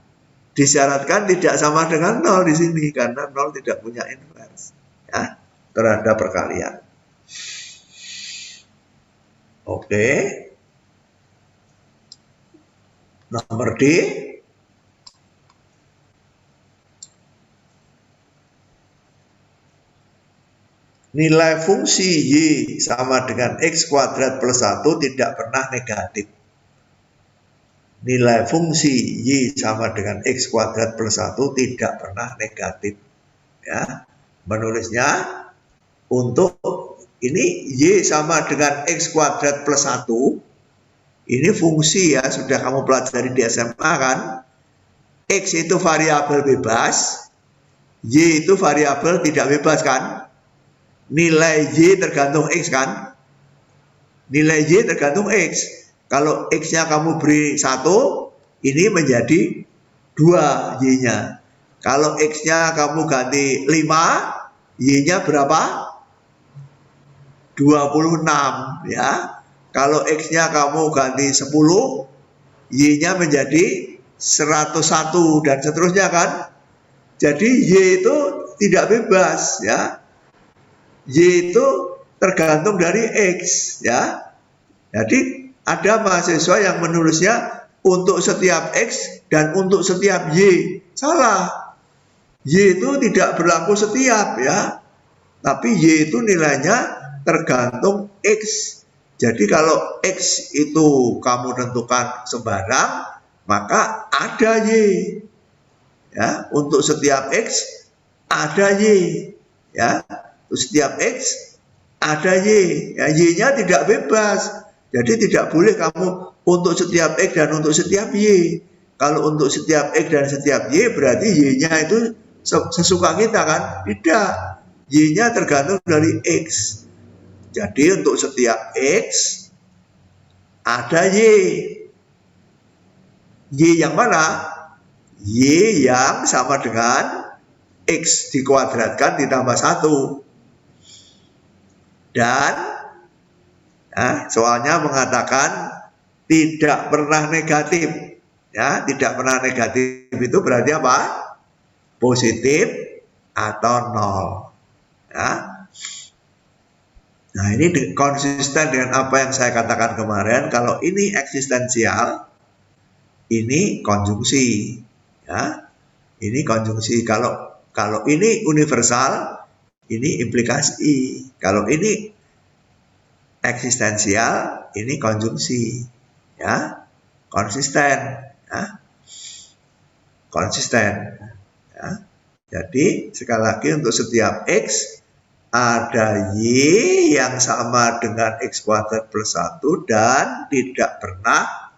disyaratkan tidak sama dengan 0 di sini, karena 0 tidak punya inverse ya terhadap perkalian. Oke. Nomor D. Nilai fungsi Y sama dengan X kuadrat plus 1 tidak pernah negatif. Nilai fungsi Y sama dengan X kuadrat plus 1 tidak pernah negatif ya. Menulisnya untuk ini Y sama dengan X kuadrat plus 1, ini fungsi ya, sudah kamu pelajari di SMA kan. X itu variabel bebas, Y itu variabel tidak bebas kan. Nilai Y tergantung X kan. Nilai Y tergantung X. Kalau X-nya kamu beri 1, ini menjadi 2 Y-nya. Kalau X-nya kamu ganti 5, Y-nya berapa? 26 ya. Kalau X-nya kamu ganti 10, Y-nya menjadi 101 dan seterusnya kan. Jadi Y itu tidak bebas ya. Y itu tergantung dari X ya. Jadi ada mahasiswa yang menulisnya untuk setiap X dan untuk setiap Y. Salah. Y itu tidak berlaku setiap ya. Tapi Y itu nilainya tergantung X. Jadi kalau X itu kamu tentukan sembarang, maka ada Y. Ya, untuk setiap X ada Y. Ya, untuk setiap X ada Y. Ya, Y-nya tidak bebas. Jadi tidak boleh kamu untuk setiap X dan untuk setiap Y. Kalau untuk setiap X dan setiap Y berarti Y-nya itu sesuka kita kan? Tidak. Y-nya tergantung dari X. Jadi untuk setiap X ada Y. Y yang mana? Y yang sama dengan X dikuadratkan ditambah 1. Dan soalnya mengatakan tidak pernah negatif. Ya, tidak pernah negatif itu berarti apa? Positif atau 0. Ya. Nah, ini konsisten dengan apa yang saya katakan kemarin. Kalau ini eksistensial, ini konjungsi. Ya, ini konjungsi. Kalau ini universal, ini implikasi. Kalau ini eksistensial, ini konjungsi. Ya, konsisten. Ya, konsisten. Ya. Jadi sekali lagi untuk setiap X ada Y yang sama dengan X kuadrat plus 1 dan tidak pernah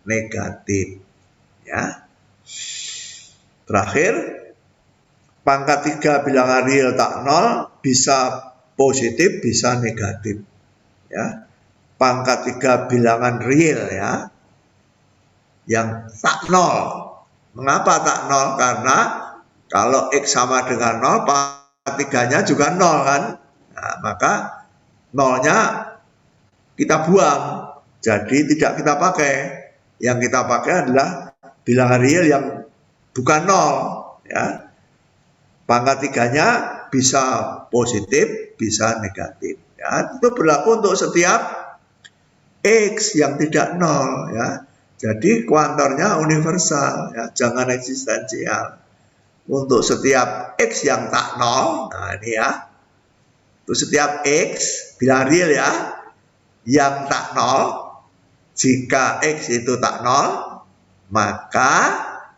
negatif. Ya. Terakhir, pangkat 3 bilangan real tak 0 bisa positif, bisa negatif. Ya. Pangkat 3 bilangan real ya, yang tak 0. Mengapa tak 0? Karena kalau X sama dengan 0, pangkat 3-nya juga 0 kan. Nah, maka 0-nya kita buang. Jadi tidak kita pakai. Yang kita pakai adalah bilangan real yang bukan 0. Ya. Pangkat 3-nya bisa positif, bisa negatif. Ya. Itu berlaku untuk setiap X yang tidak 0. Ya. Jadi kuantornya universal. Ya. Jangan eksistensial. Untuk setiap X yang tak 0, nah ini ya, untuk setiap X, bilangan real ya, yang tak 0, jika X itu tak 0, maka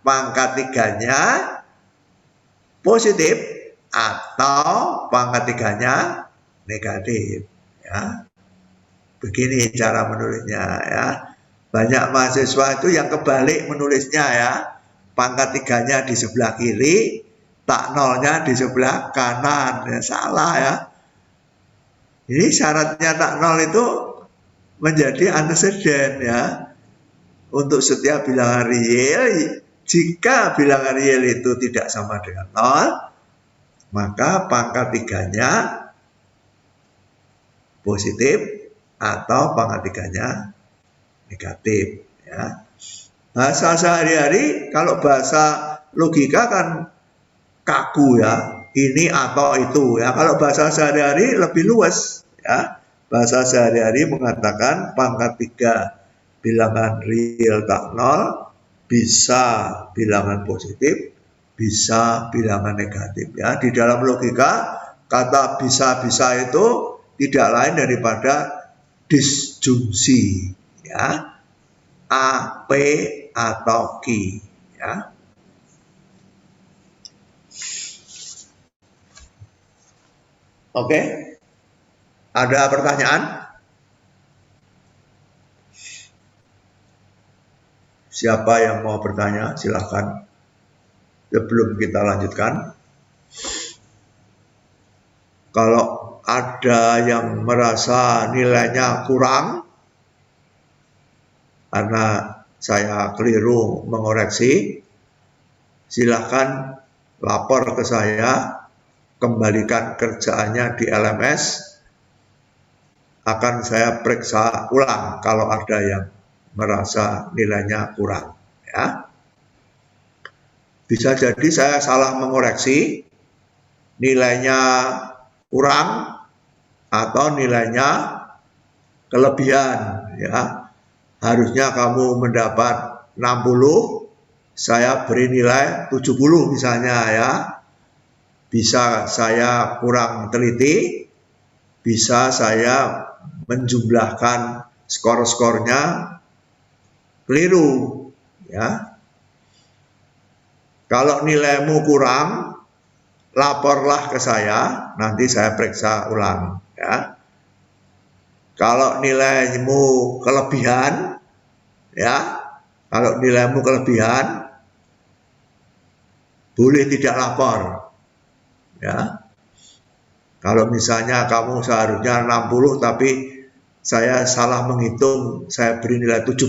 pangkat 3-nya positif atau pangkat 3-nya negatif. Ya. Begini cara menulisnya ya. Banyak mahasiswa itu yang kebalik menulisnya ya. Pangkat 3-nya di sebelah kiri, tak 0-nya di sebelah kanan. Ya, salah ya. Ini syaratnya tak 0 itu menjadi anteseden ya. Untuk setiap bilangan real, jika bilangan real itu tidak sama dengan 0, maka pangkat 3-nya positif atau pangkat 3-nya negatif ya. Bahasa sehari-hari, kalau bahasa logika kan kaku ya, ini atau itu ya. Kalau bahasa sehari-hari lebih luas ya. Bahasa sehari-hari mengatakan pangkat 3 bilangan real tak 0 bisa bilangan positif, bisa bilangan negatif ya. Di dalam logika kata bisa-bisa itu tidak lain daripada disjungsi ya. A, P, atau Q ya. Oke. Ada pertanyaan? Siapa yang mau bertanya silakan. Sebelum kita lanjutkan. Kalau ada yang merasa nilainya kurang karena saya keliru mengoreksi, silakan lapor ke saya, kembalikan kerjaannya di LMS, akan saya periksa ulang kalau ada yang merasa nilainya kurang. Ya. Bisa jadi saya salah mengoreksi, nilainya kurang atau nilainya kelebihan. Ya. Harusnya kamu mendapat 60, saya beri nilai 70 misalnya ya. Bisa saya kurang teliti, bisa saya menjumlahkan skor-skornya keliru, ya. Kalau nilaimu kurang, laporlah ke saya, nanti saya periksa ulang, ya. Kalau nilaimu kelebihan, ya, kalau nilaimu kelebihan, boleh tidak lapor, ya. Kalau misalnya kamu seharusnya 60 tapi saya salah menghitung, saya beri nilai 70,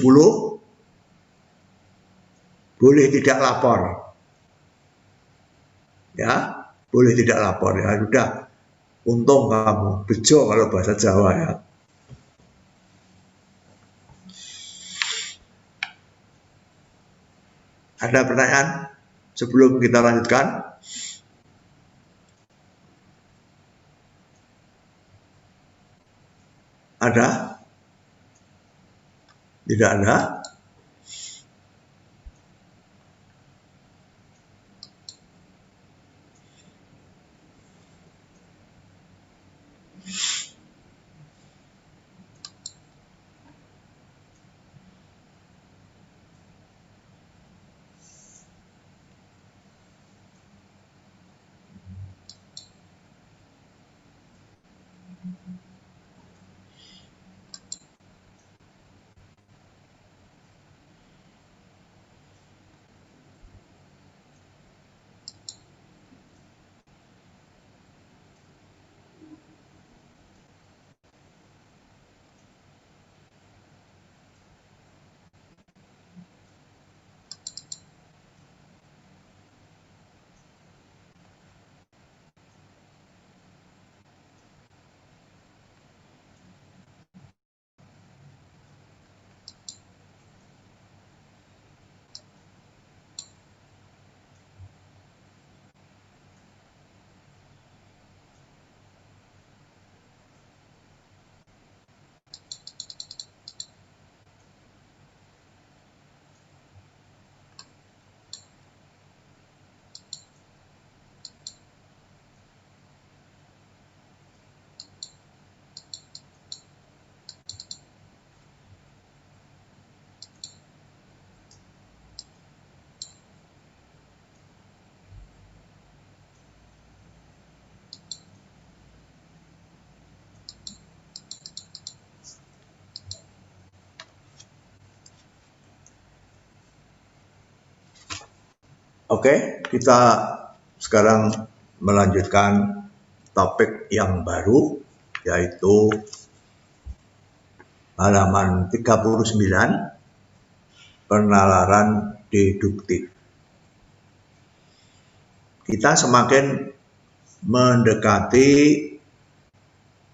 boleh tidak lapor, ya, boleh tidak lapor, ya. Sudah, untung kamu, bejo kalau bahasa Jawa, ya. Ada pertanyaan sebelum kita lanjutkan? Ada? Tidak ada? Oke, kita sekarang melanjutkan topik yang baru, yaitu halaman 39, penalaran deduktif. Kita semakin mendekati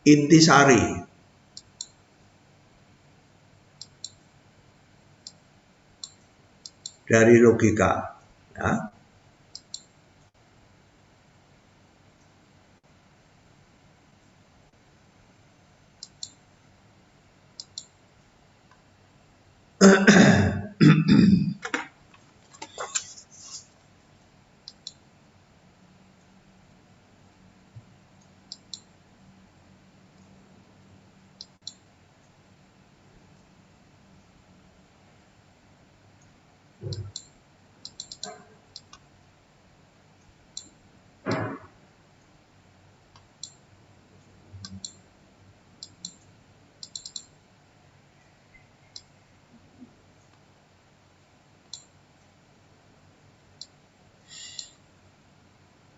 intisari dari logika, ya.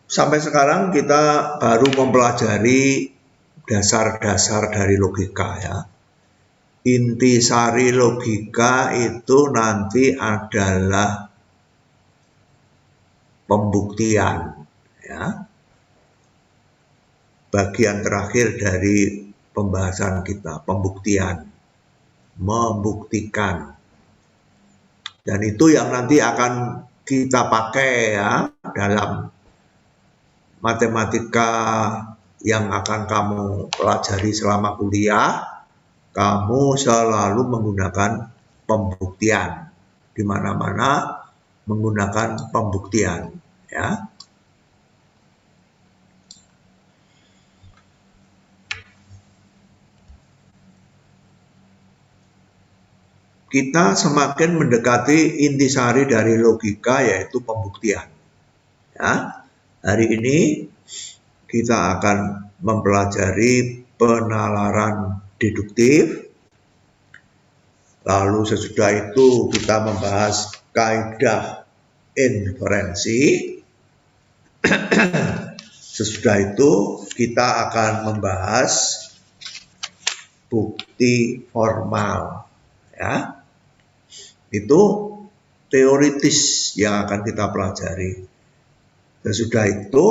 Sampai sekarang kita baru mempelajari dasar-dasar dari logika, ya. Intisari logika itu nanti adalah pembuktian, ya. Bagian terakhir dari pembahasan kita, pembuktian, membuktikan. Dan itu yang nanti akan kita pakai, ya, dalam matematika yang akan kamu pelajari selama kuliah. Kamu selalu menggunakan pembuktian, di mana-mana menggunakan pembuktian, ya. kita semakin mendekati intisari dari logika, yaitu pembuktian. Ya, hari ini kita akan mempelajari penalaran deduktif. Lalu sesudah itu kita membahas kaidah inferensi. Sesudah itu kita akan membahas bukti formal. Ya, itu teoritis yang akan kita pelajari. Sesudah itu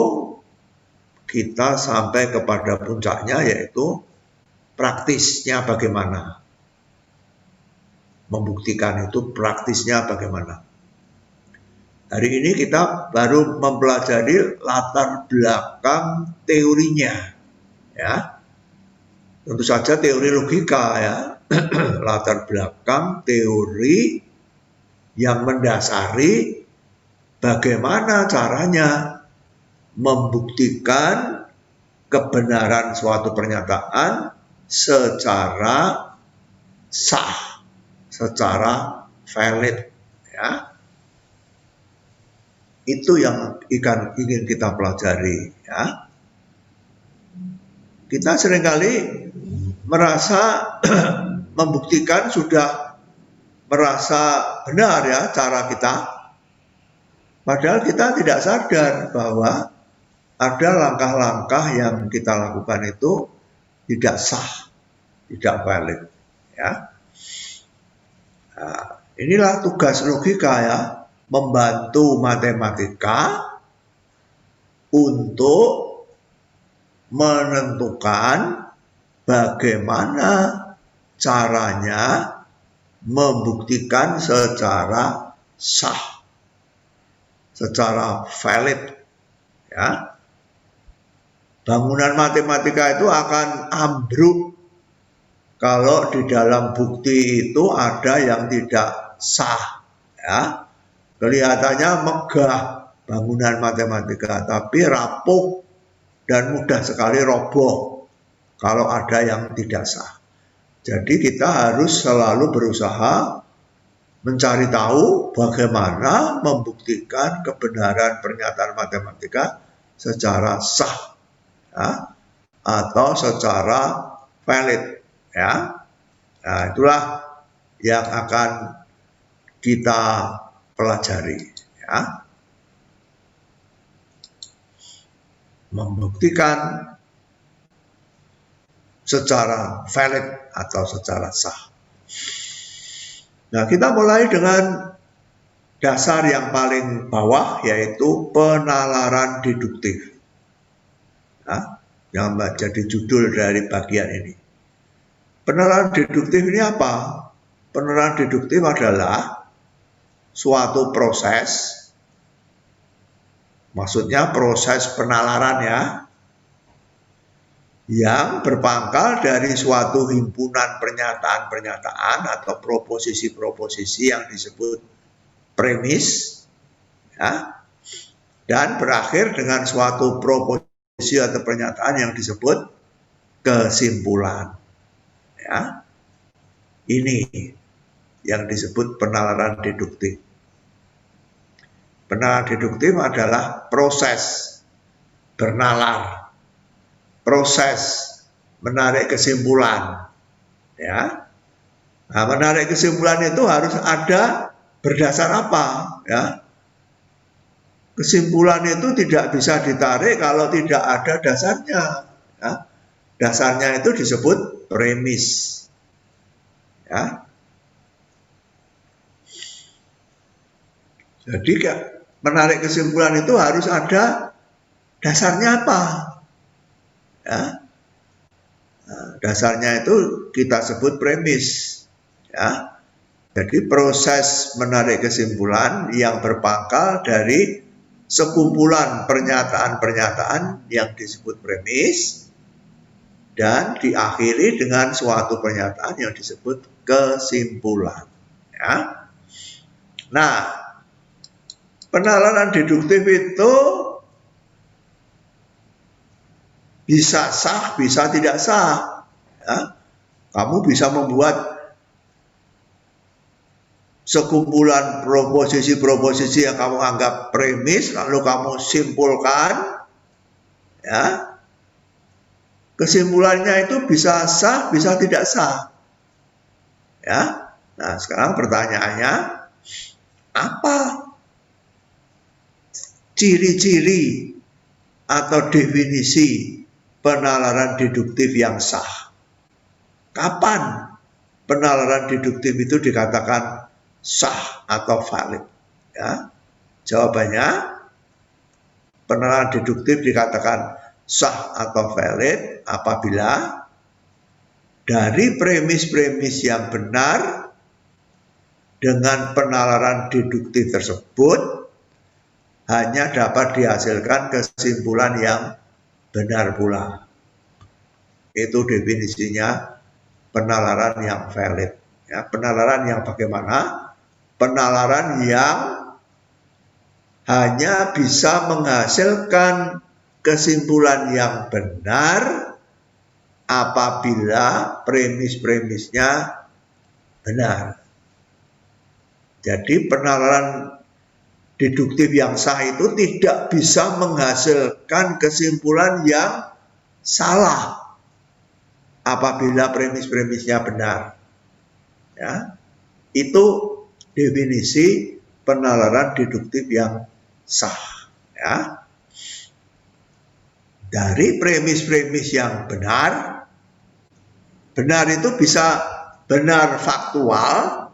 kita sampai kepada puncaknya, yaitu praktisnya bagaimana. Membuktikan itu praktisnya bagaimana. Hari ini kita baru mempelajari latar belakang teorinya. Ya, tentu saja teori logika, ya. Latar belakang teori yang mendasari bagaimana caranya membuktikan kebenaran suatu pernyataan secara sah, secara valid, ya. Itu yang ingin kita pelajari, ya. Kita seringkali merasa membuktikan sudah merasa benar, ya, cara kita. Padahal kita tidak sadar bahwa ada langkah-langkah yang kita lakukan itu tidak sah, tidak valid, ya. Nah, inilah tugas logika, ya, membantu matematika untuk menentukan bagaimana caranya membuktikan secara sah, secara valid, ya. Bangunan matematika itu akan ambruk kalau di dalam bukti itu ada yang tidak sah, ya. Kelihatannya megah bangunan matematika, tapi rapuh dan mudah sekali roboh kalau ada yang tidak sah. Jadi kita harus selalu berusaha mencari tahu bagaimana membuktikan kebenaran pernyataan matematika secara sah, ya, atau secara valid, ya. Nah, itulah yang akan kita pelajari, ya. Membuktikan secara valid atau secara sah. Nah, kita mulai dengan dasar yang paling bawah, yaitu penalaran deduktif. Nah, yang jadi judul dari bagian ini. Penalaran deduktif ini apa? Penalaran deduktif adalah suatu proses, maksudnya proses penalaran, ya, yang berpangkal dari suatu himpunan pernyataan-pernyataan atau proposisi-proposisi yang disebut premis, ya, dan berakhir dengan suatu proposisi atau pernyataan yang disebut kesimpulan, ya. Ini yang disebut penalaran deduktif. Penalaran deduktif adalah proses bernalar, proses menarik kesimpulan, ya. Nah, menarik kesimpulan itu harus ada berdasar apa, ya. Kesimpulan itu tidak bisa ditarik kalau tidak ada dasarnya, ya. Dasarnya itu disebut premis, ya. Jadi menarik kesimpulan itu harus ada dasarnya apa, ya. Nah, dasarnya itu kita sebut premis, ya. Jadi proses menarik kesimpulan yang berpangkal dari sekumpulan pernyataan-pernyataan yang disebut premis dan diakhiri dengan suatu pernyataan yang disebut kesimpulan, ya. Nah, penalaran deduktif itu bisa sah, bisa tidak sah, ya. Kamu bisa membuat sekumpulan proposisi-proposisi yang kamu anggap premis, lalu kamu simpulkan, ya. Kesimpulannya itu bisa sah, bisa tidak sah. Ya. Nah, sekarang pertanyaannya, apa ciri-ciri atau definisi penalaran deduktif yang sah? Kapan penalaran deduktif itu dikatakan sah atau valid? Ya. Jawabannya, penalaran deduktif dikatakan sah atau valid apabila dari premis-premis yang benar dengan penalaran deduktif tersebut hanya dapat dihasilkan kesimpulan yang benar pula. Itu definisinya penalaran yang valid. Ya, penalaran yang bagaimana? Penalaran yang hanya bisa menghasilkan kesimpulan yang benar apabila premis-premisnya benar. Jadi penalaran deduktif yang sah itu tidak bisa menghasilkan kesimpulan yang salah apabila premis-premisnya benar. Ya, itu definisi penalaran deduktif yang sah. Ya. Dari premis-premis yang benar, benar itu bisa benar faktual,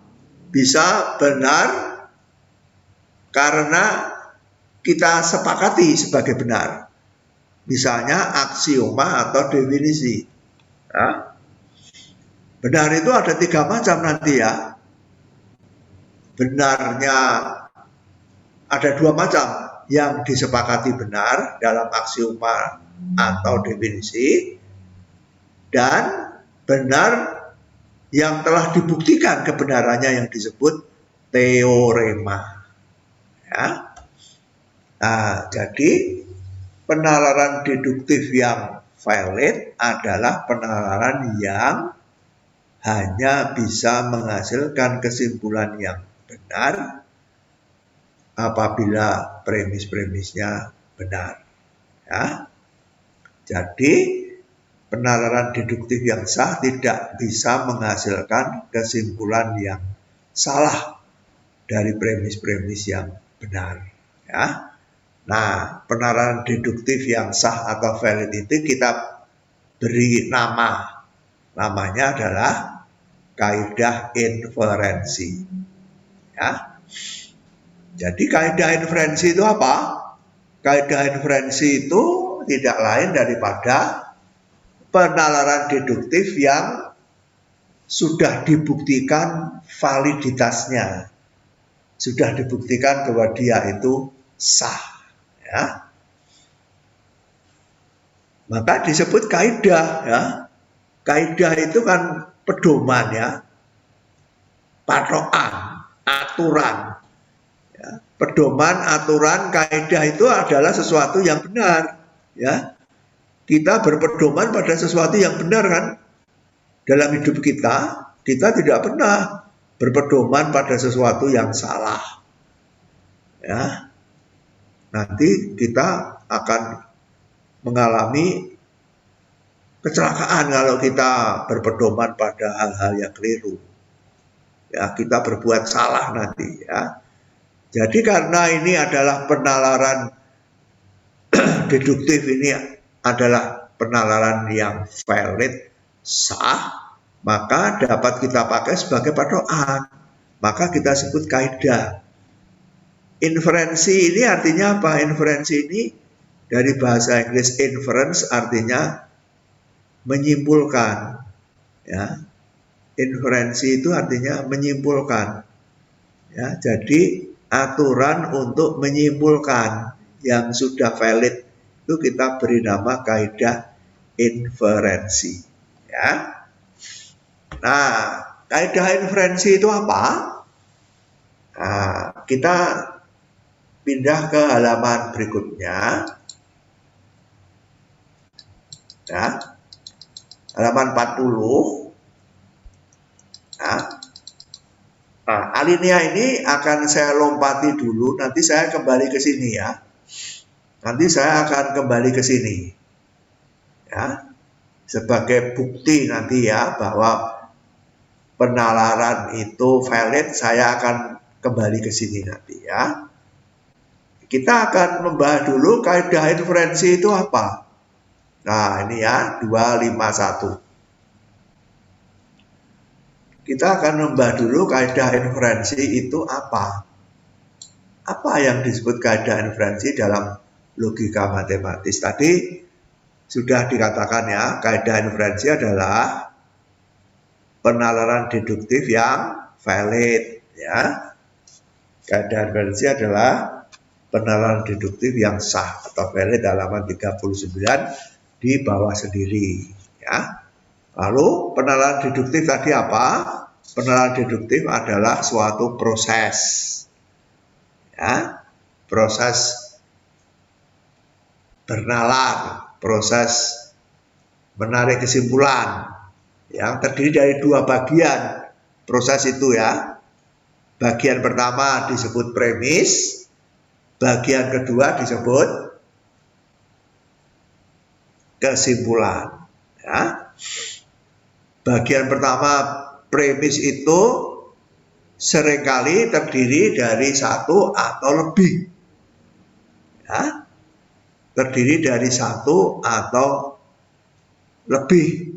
bisa benar karena kita sepakati sebagai benar. Misalnya aksioma atau definisi. Ya. Benar itu ada 3 macam nanti ya. Benarnya ada 2 macam, yang disepakati benar dalam aksioma atau definisi, dan benar yang telah dibuktikan kebenarannya yang disebut teorema. Ya. Nah, jadi penalaran deduktif yang valid adalah penalaran yang hanya bisa menghasilkan kesimpulan yang benar apabila premis-premisnya benar. Ya. Jadi penalaran deduktif yang sah tidak bisa menghasilkan kesimpulan yang salah dari premis-premis yang benar. Ya. Nah, penalaran deduktif yang sah atau valid itu kita beri nama. Namanya adalah kaidah inferensi. Ya. Jadi kaidah inferensi itu apa? Kaidah inferensi itu tidak lain daripada penalaran deduktif yang sudah dibuktikan validitasnya, sudah dibuktikan bahwa dia itu sah. Ya. Maka disebut kaidah. Ya. Kaidah itu kan pedoman, ya, patokan, aturan. Ya. Pedoman, aturan, kaidah itu adalah sesuatu yang benar. Ya. Kita berpedoman pada sesuatu yang benar kan. Dalam hidup kita tidak pernah berpedoman pada sesuatu yang salah. Ya. Nanti kita akan mengalami kecelakaan kalau kita berpedoman pada hal-hal yang keliru. Ya, kita berbuat salah nanti, ya. Jadi karena ini adalah penalaran deduktif, ini adalah penalaran yang valid, sah, maka dapat kita pakai sebagai patokan. Maka kita sebut kaidah. Inferensi ini artinya apa? Inferensi ini dari bahasa Inggris inference artinya menyimpulkan. Ya. Inferensi itu artinya menyimpulkan. Ya, jadi aturan untuk menyimpulkan yang sudah valid itu kita beri nama kaidah inferensi. Ya. Nah, kaidah inferensi itu apa? Nah, kita pindah ke halaman berikutnya. Ya. Halaman 40. Ya. Nah, alinea ini akan saya lompati dulu, nanti saya kembali ke sini ya. Nanti saya akan kembali ke sini. Ya, sebagai bukti nanti ya bahwa penalaran itu valid, saya akan kembali ke sini nanti ya. Kita akan membahas dulu kaidah inferensi itu apa. Nah, ini ya 251. Kita akan membahas dulu kaidah inferensi itu apa. Apa yang disebut kaidah inferensi dalam logika matematis? Tadi sudah dikatakan ya, kaidah inferensi adalah penalaran deduktif yang valid ya. Kaidah inferensi adalah penalaran deduktif yang sah atau valid halaman 39 di bawah sendiri ya. Lalu penalaran deduktif tadi apa? Penalaran deduktif adalah suatu proses ya, proses bernalar, proses menarik kesimpulan yang terdiri dari dua bagian proses itu ya. Bagian pertama disebut premis, bagian kedua disebut kesimpulan ya. Bagian pertama premis itu seringkali terdiri dari satu atau lebih ya. Terdiri dari satu atau lebih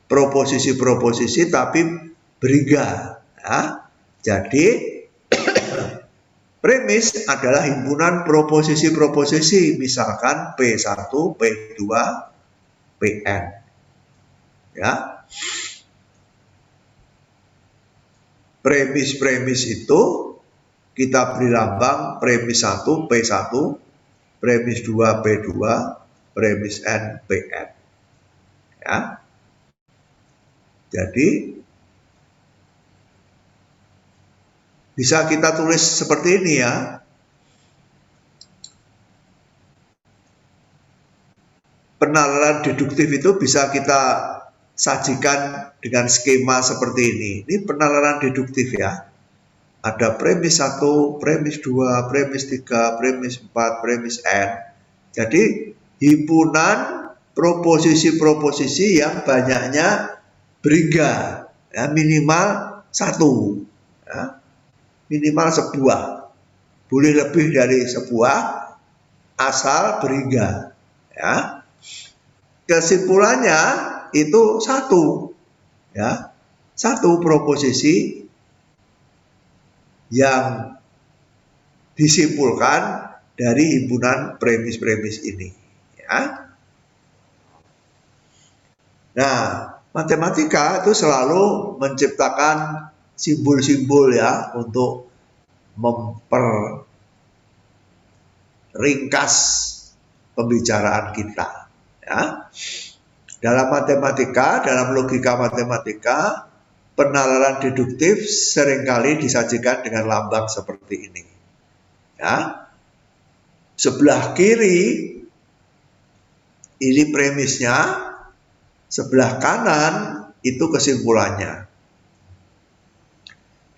proposisi-proposisi tapi beriga ya. Jadi premis adalah himpunan proposisi-proposisi, misalkan P1, P2, Pn ya. Premis-premis itu kita beri lambang premis 1 P1, premis 2 P2, premis N Pn ya. Jadi bisa kita tulis seperti ini ya. Penalaran deduktif itu bisa kita sajikan dengan skema seperti ini. Ini penalaran deduktif ya. Ada premis 1, premis 2, premis 3, premis 4, premis N. Jadi himpunan proposisi-proposisi yang banyaknya beriga ya, minimal satu ya. Minimal sebuah. Boleh lebih dari sebuah asal beriga ya. Kesimpulannya itu satu ya, satu proposisi yang disimpulkan dari himpunan premis-premis ini ya. Nah, matematika itu selalu menciptakan simbol-simbol ya untuk memperingkas pembicaraan kita ya. Dalam matematika, dalam logika matematika, penalaran deduktif seringkali disajikan dengan lambang seperti ini ya. Sebelah kiri ini premisnya, sebelah kanan itu kesimpulannya.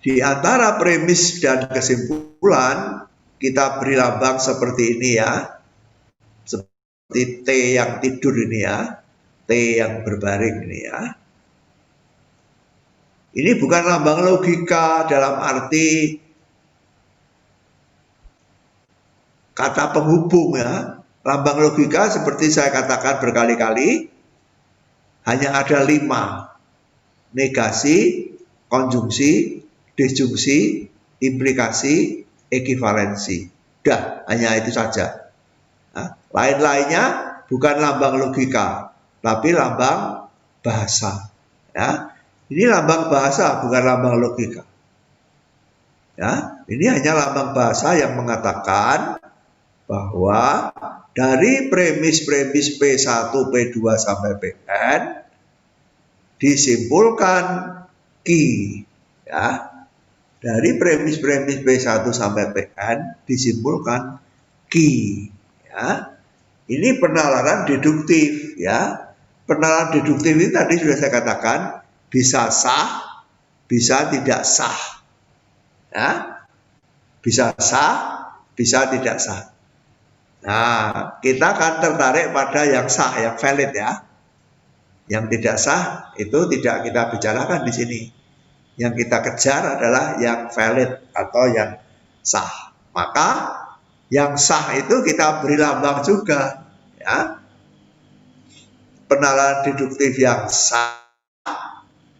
Di antara premis dan kesimpulan kita beri lambang seperti ini ya. Seperti T yang tidur ini ya. T yang berbaring ini ya. Ini bukan lambang logika dalam arti kata penghubung ya. Lambang logika seperti saya katakan berkali-kali hanya ada 5. Negasi, konjungsi, disjungsi, implikasi, ekivalensi. Dah, hanya itu saja. Nah, lain-lainnya bukan lambang logika, tapi lambang bahasa. Ya, ini lambang bahasa, bukan lambang logika. Ya, ini hanya lambang bahasa yang mengatakan bahwa dari premis-premis P1, P2 sampai Pn disimpulkan Ki. Ya, dari premis-premis P1 sampai Pn disimpulkan Ki. Ya, ini penalaran deduktif ya. Penalaran deduktif ini tadi sudah saya katakan bisa sah, bisa tidak sah Ya, bisa sah, bisa tidak sah. Nah, kita akan tertarik pada yang sah, yang valid ya. Yang tidak sah itu tidak kita bicarakan di sini. Yang kita kejar adalah yang valid atau yang sah. Maka yang sah itu kita beri lambang juga, ya. Penalaran deduktif yang sah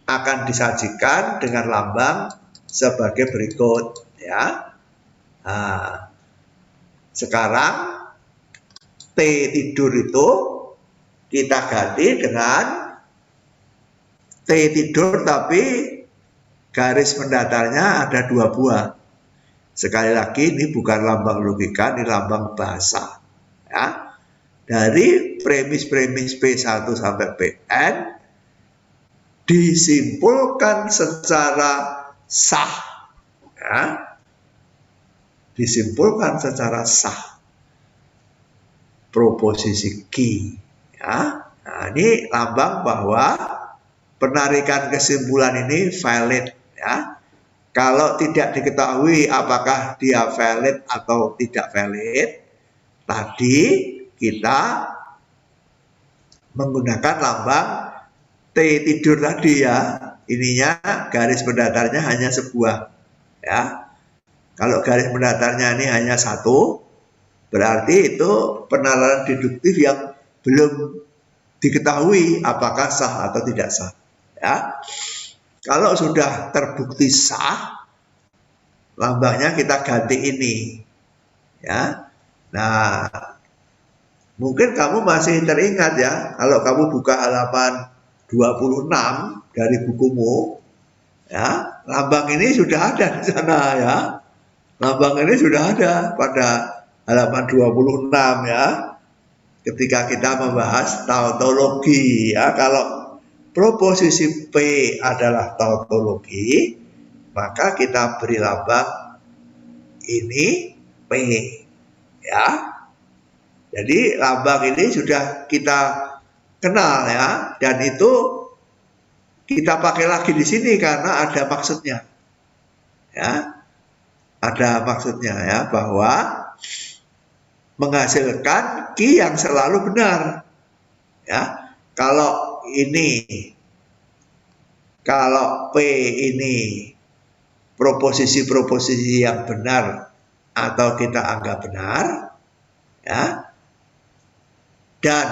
akan disajikan dengan lambang sebagai berikut, ya. Nah, sekarang T tidur itu kita ganti dengan T tidur tapi garis mendatarnya ada 2 buah. Sekali lagi ini bukan lambang logika, ini lambang bahasa. Ya. Dari premis-premis P1 sampai Pn disimpulkan secara sah. Ya. Disimpulkan secara sah. Proposisi Q. Ya. Nah, ini lambang bahwa penarikan kesimpulan ini valid. Ya. Kalau tidak diketahui apakah dia valid atau tidak valid, tadi kita menggunakan lambang T tidur tadi ya. Ininya garis mendatarnya hanya sebuah. Ya. Kalau garis mendatarnya ini hanya satu, berarti itu penalaran deduktif yang belum diketahui apakah sah atau tidak sah. Ya. Kalau sudah terbukti sah, lambangnya kita ganti ini. Ya. Nah, mungkin kamu masih teringat ya, kalau kamu buka halaman 26 dari bukumu, ya, lambang ini sudah ada di sana ya. Lambang ini sudah ada pada halaman 26 ya. Ketika kita membahas tautologi ya, kalau proposisi P adalah tautologi, maka kita beri lambang ini P ya. Jadi lambang ini sudah kita kenal ya, dan itu kita pakai lagi di sini karena ada maksudnya. Ya. Ada maksudnya ya, bahwa menghasilkan Q yang selalu benar. Ya. Kalau P ini proposisi-proposisi yang benar atau kita anggap benar, ya, dan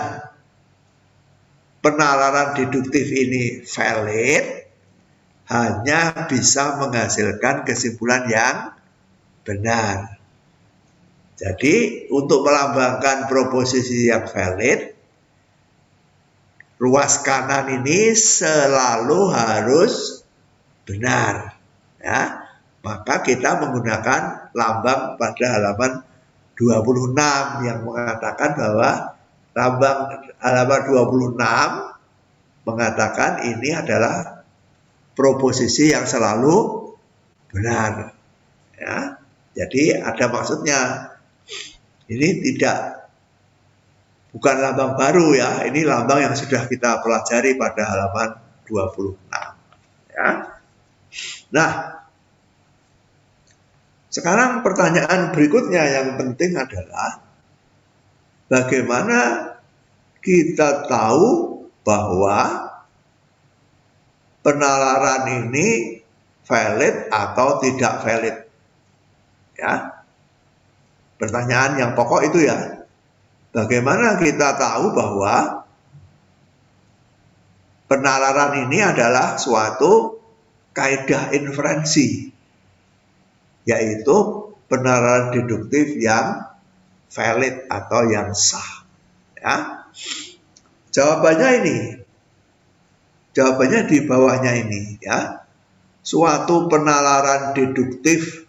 penalaran deduktif ini valid, hanya bisa menghasilkan kesimpulan yang benar. Jadi untuk melambangkan proposisi yang valid, ruas kanan ini selalu harus benar. Ya. Maka kita menggunakan lambang pada halaman 26 yang mengatakan bahwa lambang halaman 26 mengatakan ini adalah proposisi yang selalu benar. Ya. Jadi ada maksudnya. Ini bukan lambang baru ya, ini lambang yang sudah kita pelajari pada halaman 26. Ya. Nah, sekarang pertanyaan berikutnya yang penting adalah bagaimana kita tahu bahwa penalaran ini valid atau tidak valid. Ya. Pertanyaan yang pokok itu ya. Bagaimana kita tahu bahwa penalaran ini adalah suatu kaidah inferensi, yaitu penalaran deduktif yang valid atau yang sah. Ya. Jawabannya di bawahnya ini ya. Suatu penalaran deduktif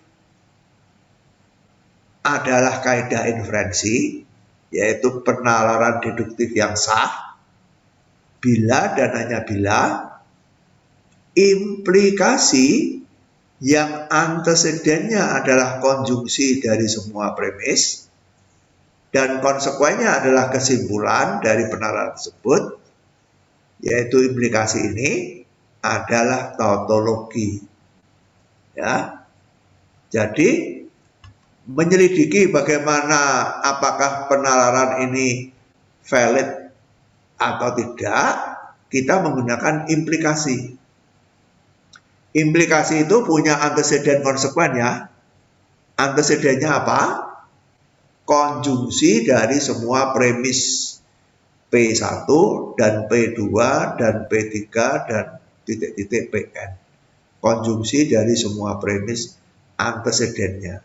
adalah kaidah inferensi, yaitu penalaran deduktif yang sah bila dan hanya bila implikasi yang antecedennya adalah konjungsi dari semua premis dan konsekuennya adalah kesimpulan dari penalaran tersebut, yaitu implikasi ini adalah tautologi. Ya. Jadi menyelidiki bagaimana apakah penalaran ini valid atau tidak, kita menggunakan implikasi. Implikasi itu punya anteseden konsekuen ya. Antesidennya apa? Konjungsi dari semua premis P1 dan P2 dan P3 dan titik-titik Pn. Konjungsi dari semua premis antesidennya.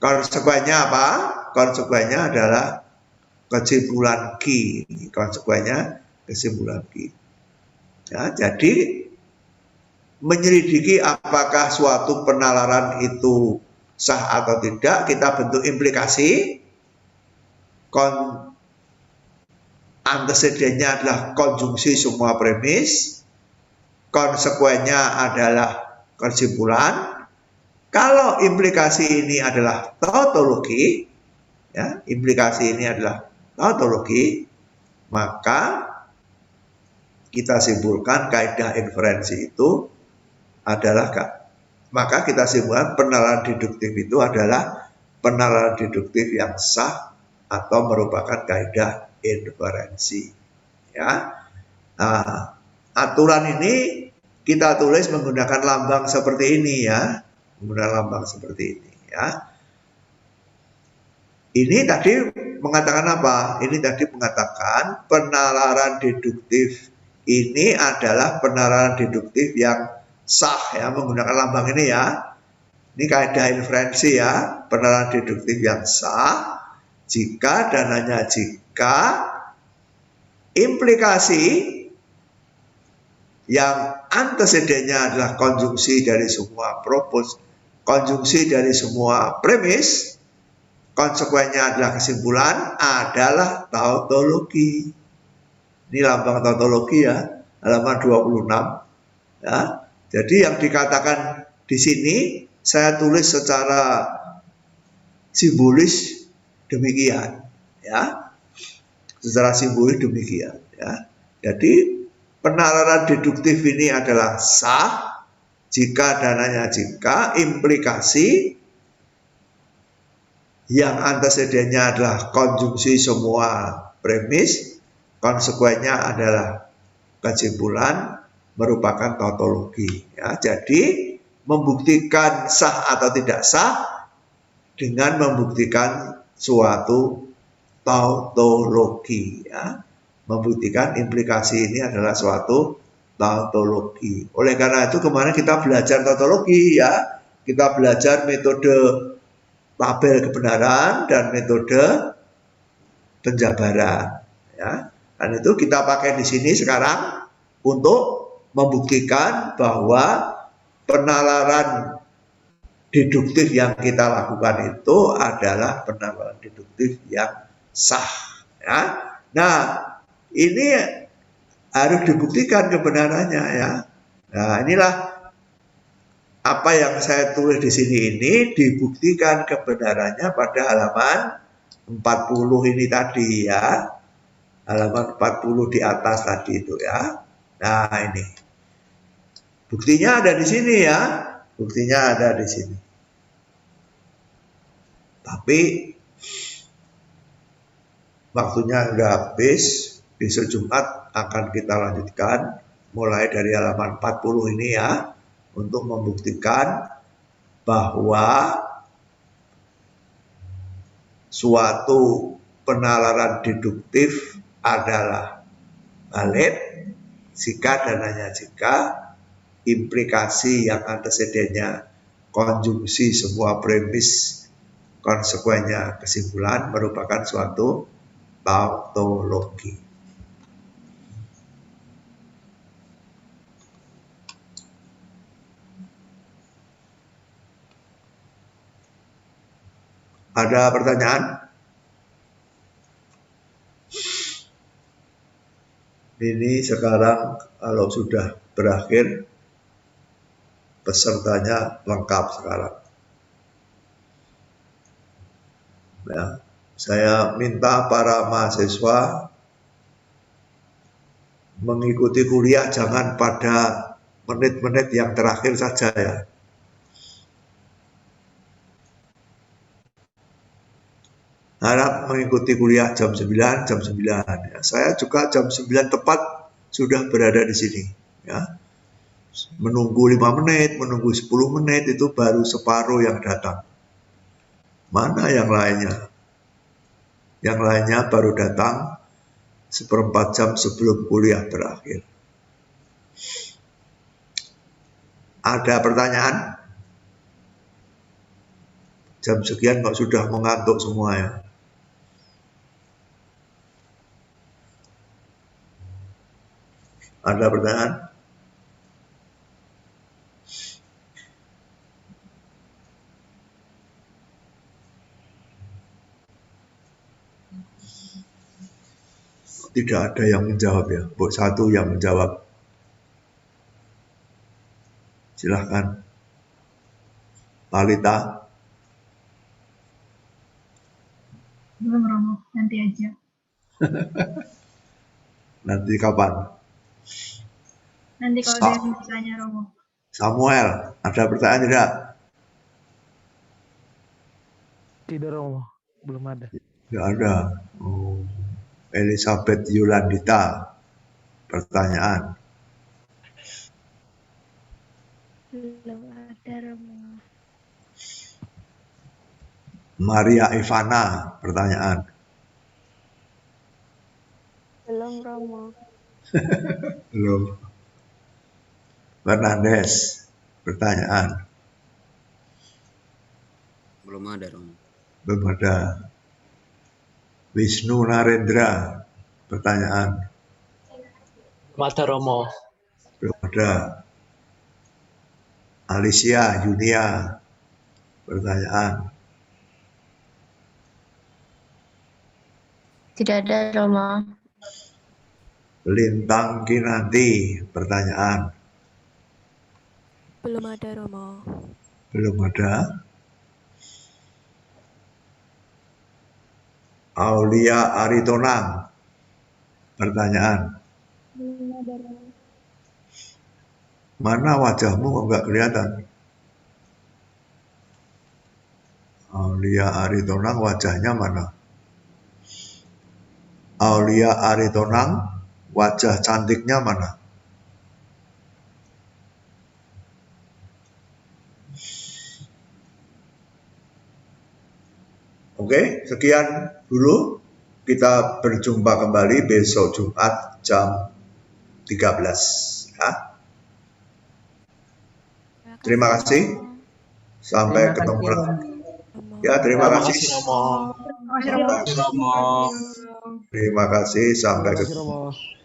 Konsekuennya apa? Konsekuennya adalah kesimpulan Q. Konsekuennya kesimpulan Q. Ya, jadi menyelidiki apakah suatu penalaran itu sah atau tidak, kita bentuk implikasi. Antesidennya adalah konjungsi semua premis. Konsekuennya adalah kesimpulan. Kalau implikasi ini adalah tautologi, ya, implikasi ini adalah tautologi, maka kita simpulkan kaidah inferensi itu adalah, maka kita simpulkan penalaran deduktif itu adalah penalaran deduktif yang sah atau merupakan kaidah inferensi. Ya, nah, aturan ini kita tulis menggunakan lambang seperti ini ya. Menggunakan lambang seperti ini ya. Ini tadi mengatakan apa? Ini tadi mengatakan penalaran deduktif ini adalah penalaran deduktif yang sah ya, menggunakan lambang ini ya. Ini kaidah inferensi ya, penalaran deduktif yang sah jika dan hanya jika implikasi yang antesidennya adalah konjungsi dari semua konjungsi dari semua premis, konsekuennya adalah kesimpulan, adalah tautologi. Ini lambang tautologi ya, halaman 26. Ya. Jadi yang dikatakan di sini saya tulis secara simbolis demikian, ya. Secara simbolis demikian, ya. Jadi penalaran deduktif ini adalah sah jika dan hanya jika implikasi yang antesidennya adalah konjungsi semua premis, konsekuennya adalah kesimpulan, merupakan tautologi. Ya, jadi membuktikan sah atau tidak sah dengan membuktikan suatu tautologi. Ya. Membuktikan implikasi ini adalah suatu tautologi. Oleh karena itu kemarin kita belajar tautologi ya. Kita belajar metode tabel kebenaran dan metode penjabaran ya. Dan itu kita pakai di sini sekarang untuk membuktikan bahwa penalaran deduktif yang kita lakukan itu adalah penalaran deduktif yang sah ya. Nah, ini harus dibuktikan kebenarannya ya. Nah, inilah apa yang saya tulis di sini ini dibuktikan kebenarannya pada halaman 40 ini tadi ya. Halaman 40 di atas tadi itu ya. Nah, ini. Buktinya ada di sini ya. Buktinya ada di sini. Tapi waktunya sudah habis. Besok Jumat akan kita lanjutkan mulai dari halaman 40 ini ya, untuk membuktikan bahwa suatu penalaran deduktif adalah valid jika dan hanya jika implikasi yang antesidennya konjungsi semua premis, konsekuennya kesimpulan, merupakan suatu tautologi. Ada pertanyaan? Ini sekarang kalau sudah berakhir, pesertanya lengkap sekarang. Ya, saya minta para mahasiswa mengikuti kuliah jangan pada menit-menit yang terakhir saja ya. harap mengikuti kuliah jam 9, jam 9. Ya, saya juga jam 9 tepat sudah berada di sini. Ya. Menunggu 5 menit, menunggu 10 menit itu baru separuh yang datang. Mana yang lainnya? Yang lainnya baru datang seperempat jam sebelum kuliah berakhir. Ada pertanyaan? Jam sekian kok sudah mengantuk semua ya? Ada pertanyaan? Tidak ada yang menjawab ya. Satu yang menjawab. Silahkan. Talita. Belum Romo, nanti aja. Nanti kapan? Nanti kalau ada yang bertanya Romo. Samuel, ada pertanyaan tidak? Tidak Romo, belum ada. Tidak ada. Oh. Elizabeth Yulandita, pertanyaan. Belum ada Romo. Maria Ivana, pertanyaan. Belum Romo. Belum. Fernandes, pertanyaan. Belum ada Romo. Belum ada. Wisnu Narendra, pertanyaan. Belum ada Romo. Belum ada. Alicia Junia, pertanyaan. Tidak ada Romo. Lintang Kinanti, pertanyaan. Belum ada Romo. Belum ada. Aulia Aritonang, pertanyaan. Belum ada Romo. Mana wajahmu kok nggak kelihatan? Aulia Aritonang wajahnya mana? Aulia Aritonang wajah cantiknya mana? Oke, sekian dulu. Kita berjumpa kembali besok Jumat jam 13. Ya. Terima kasih. Sampai ketemu lagi. Ya, terima kasih. Romo. Terima kasih Romo. Romo. Terima kasih. Sampai Terima kasih ketemu. Romo.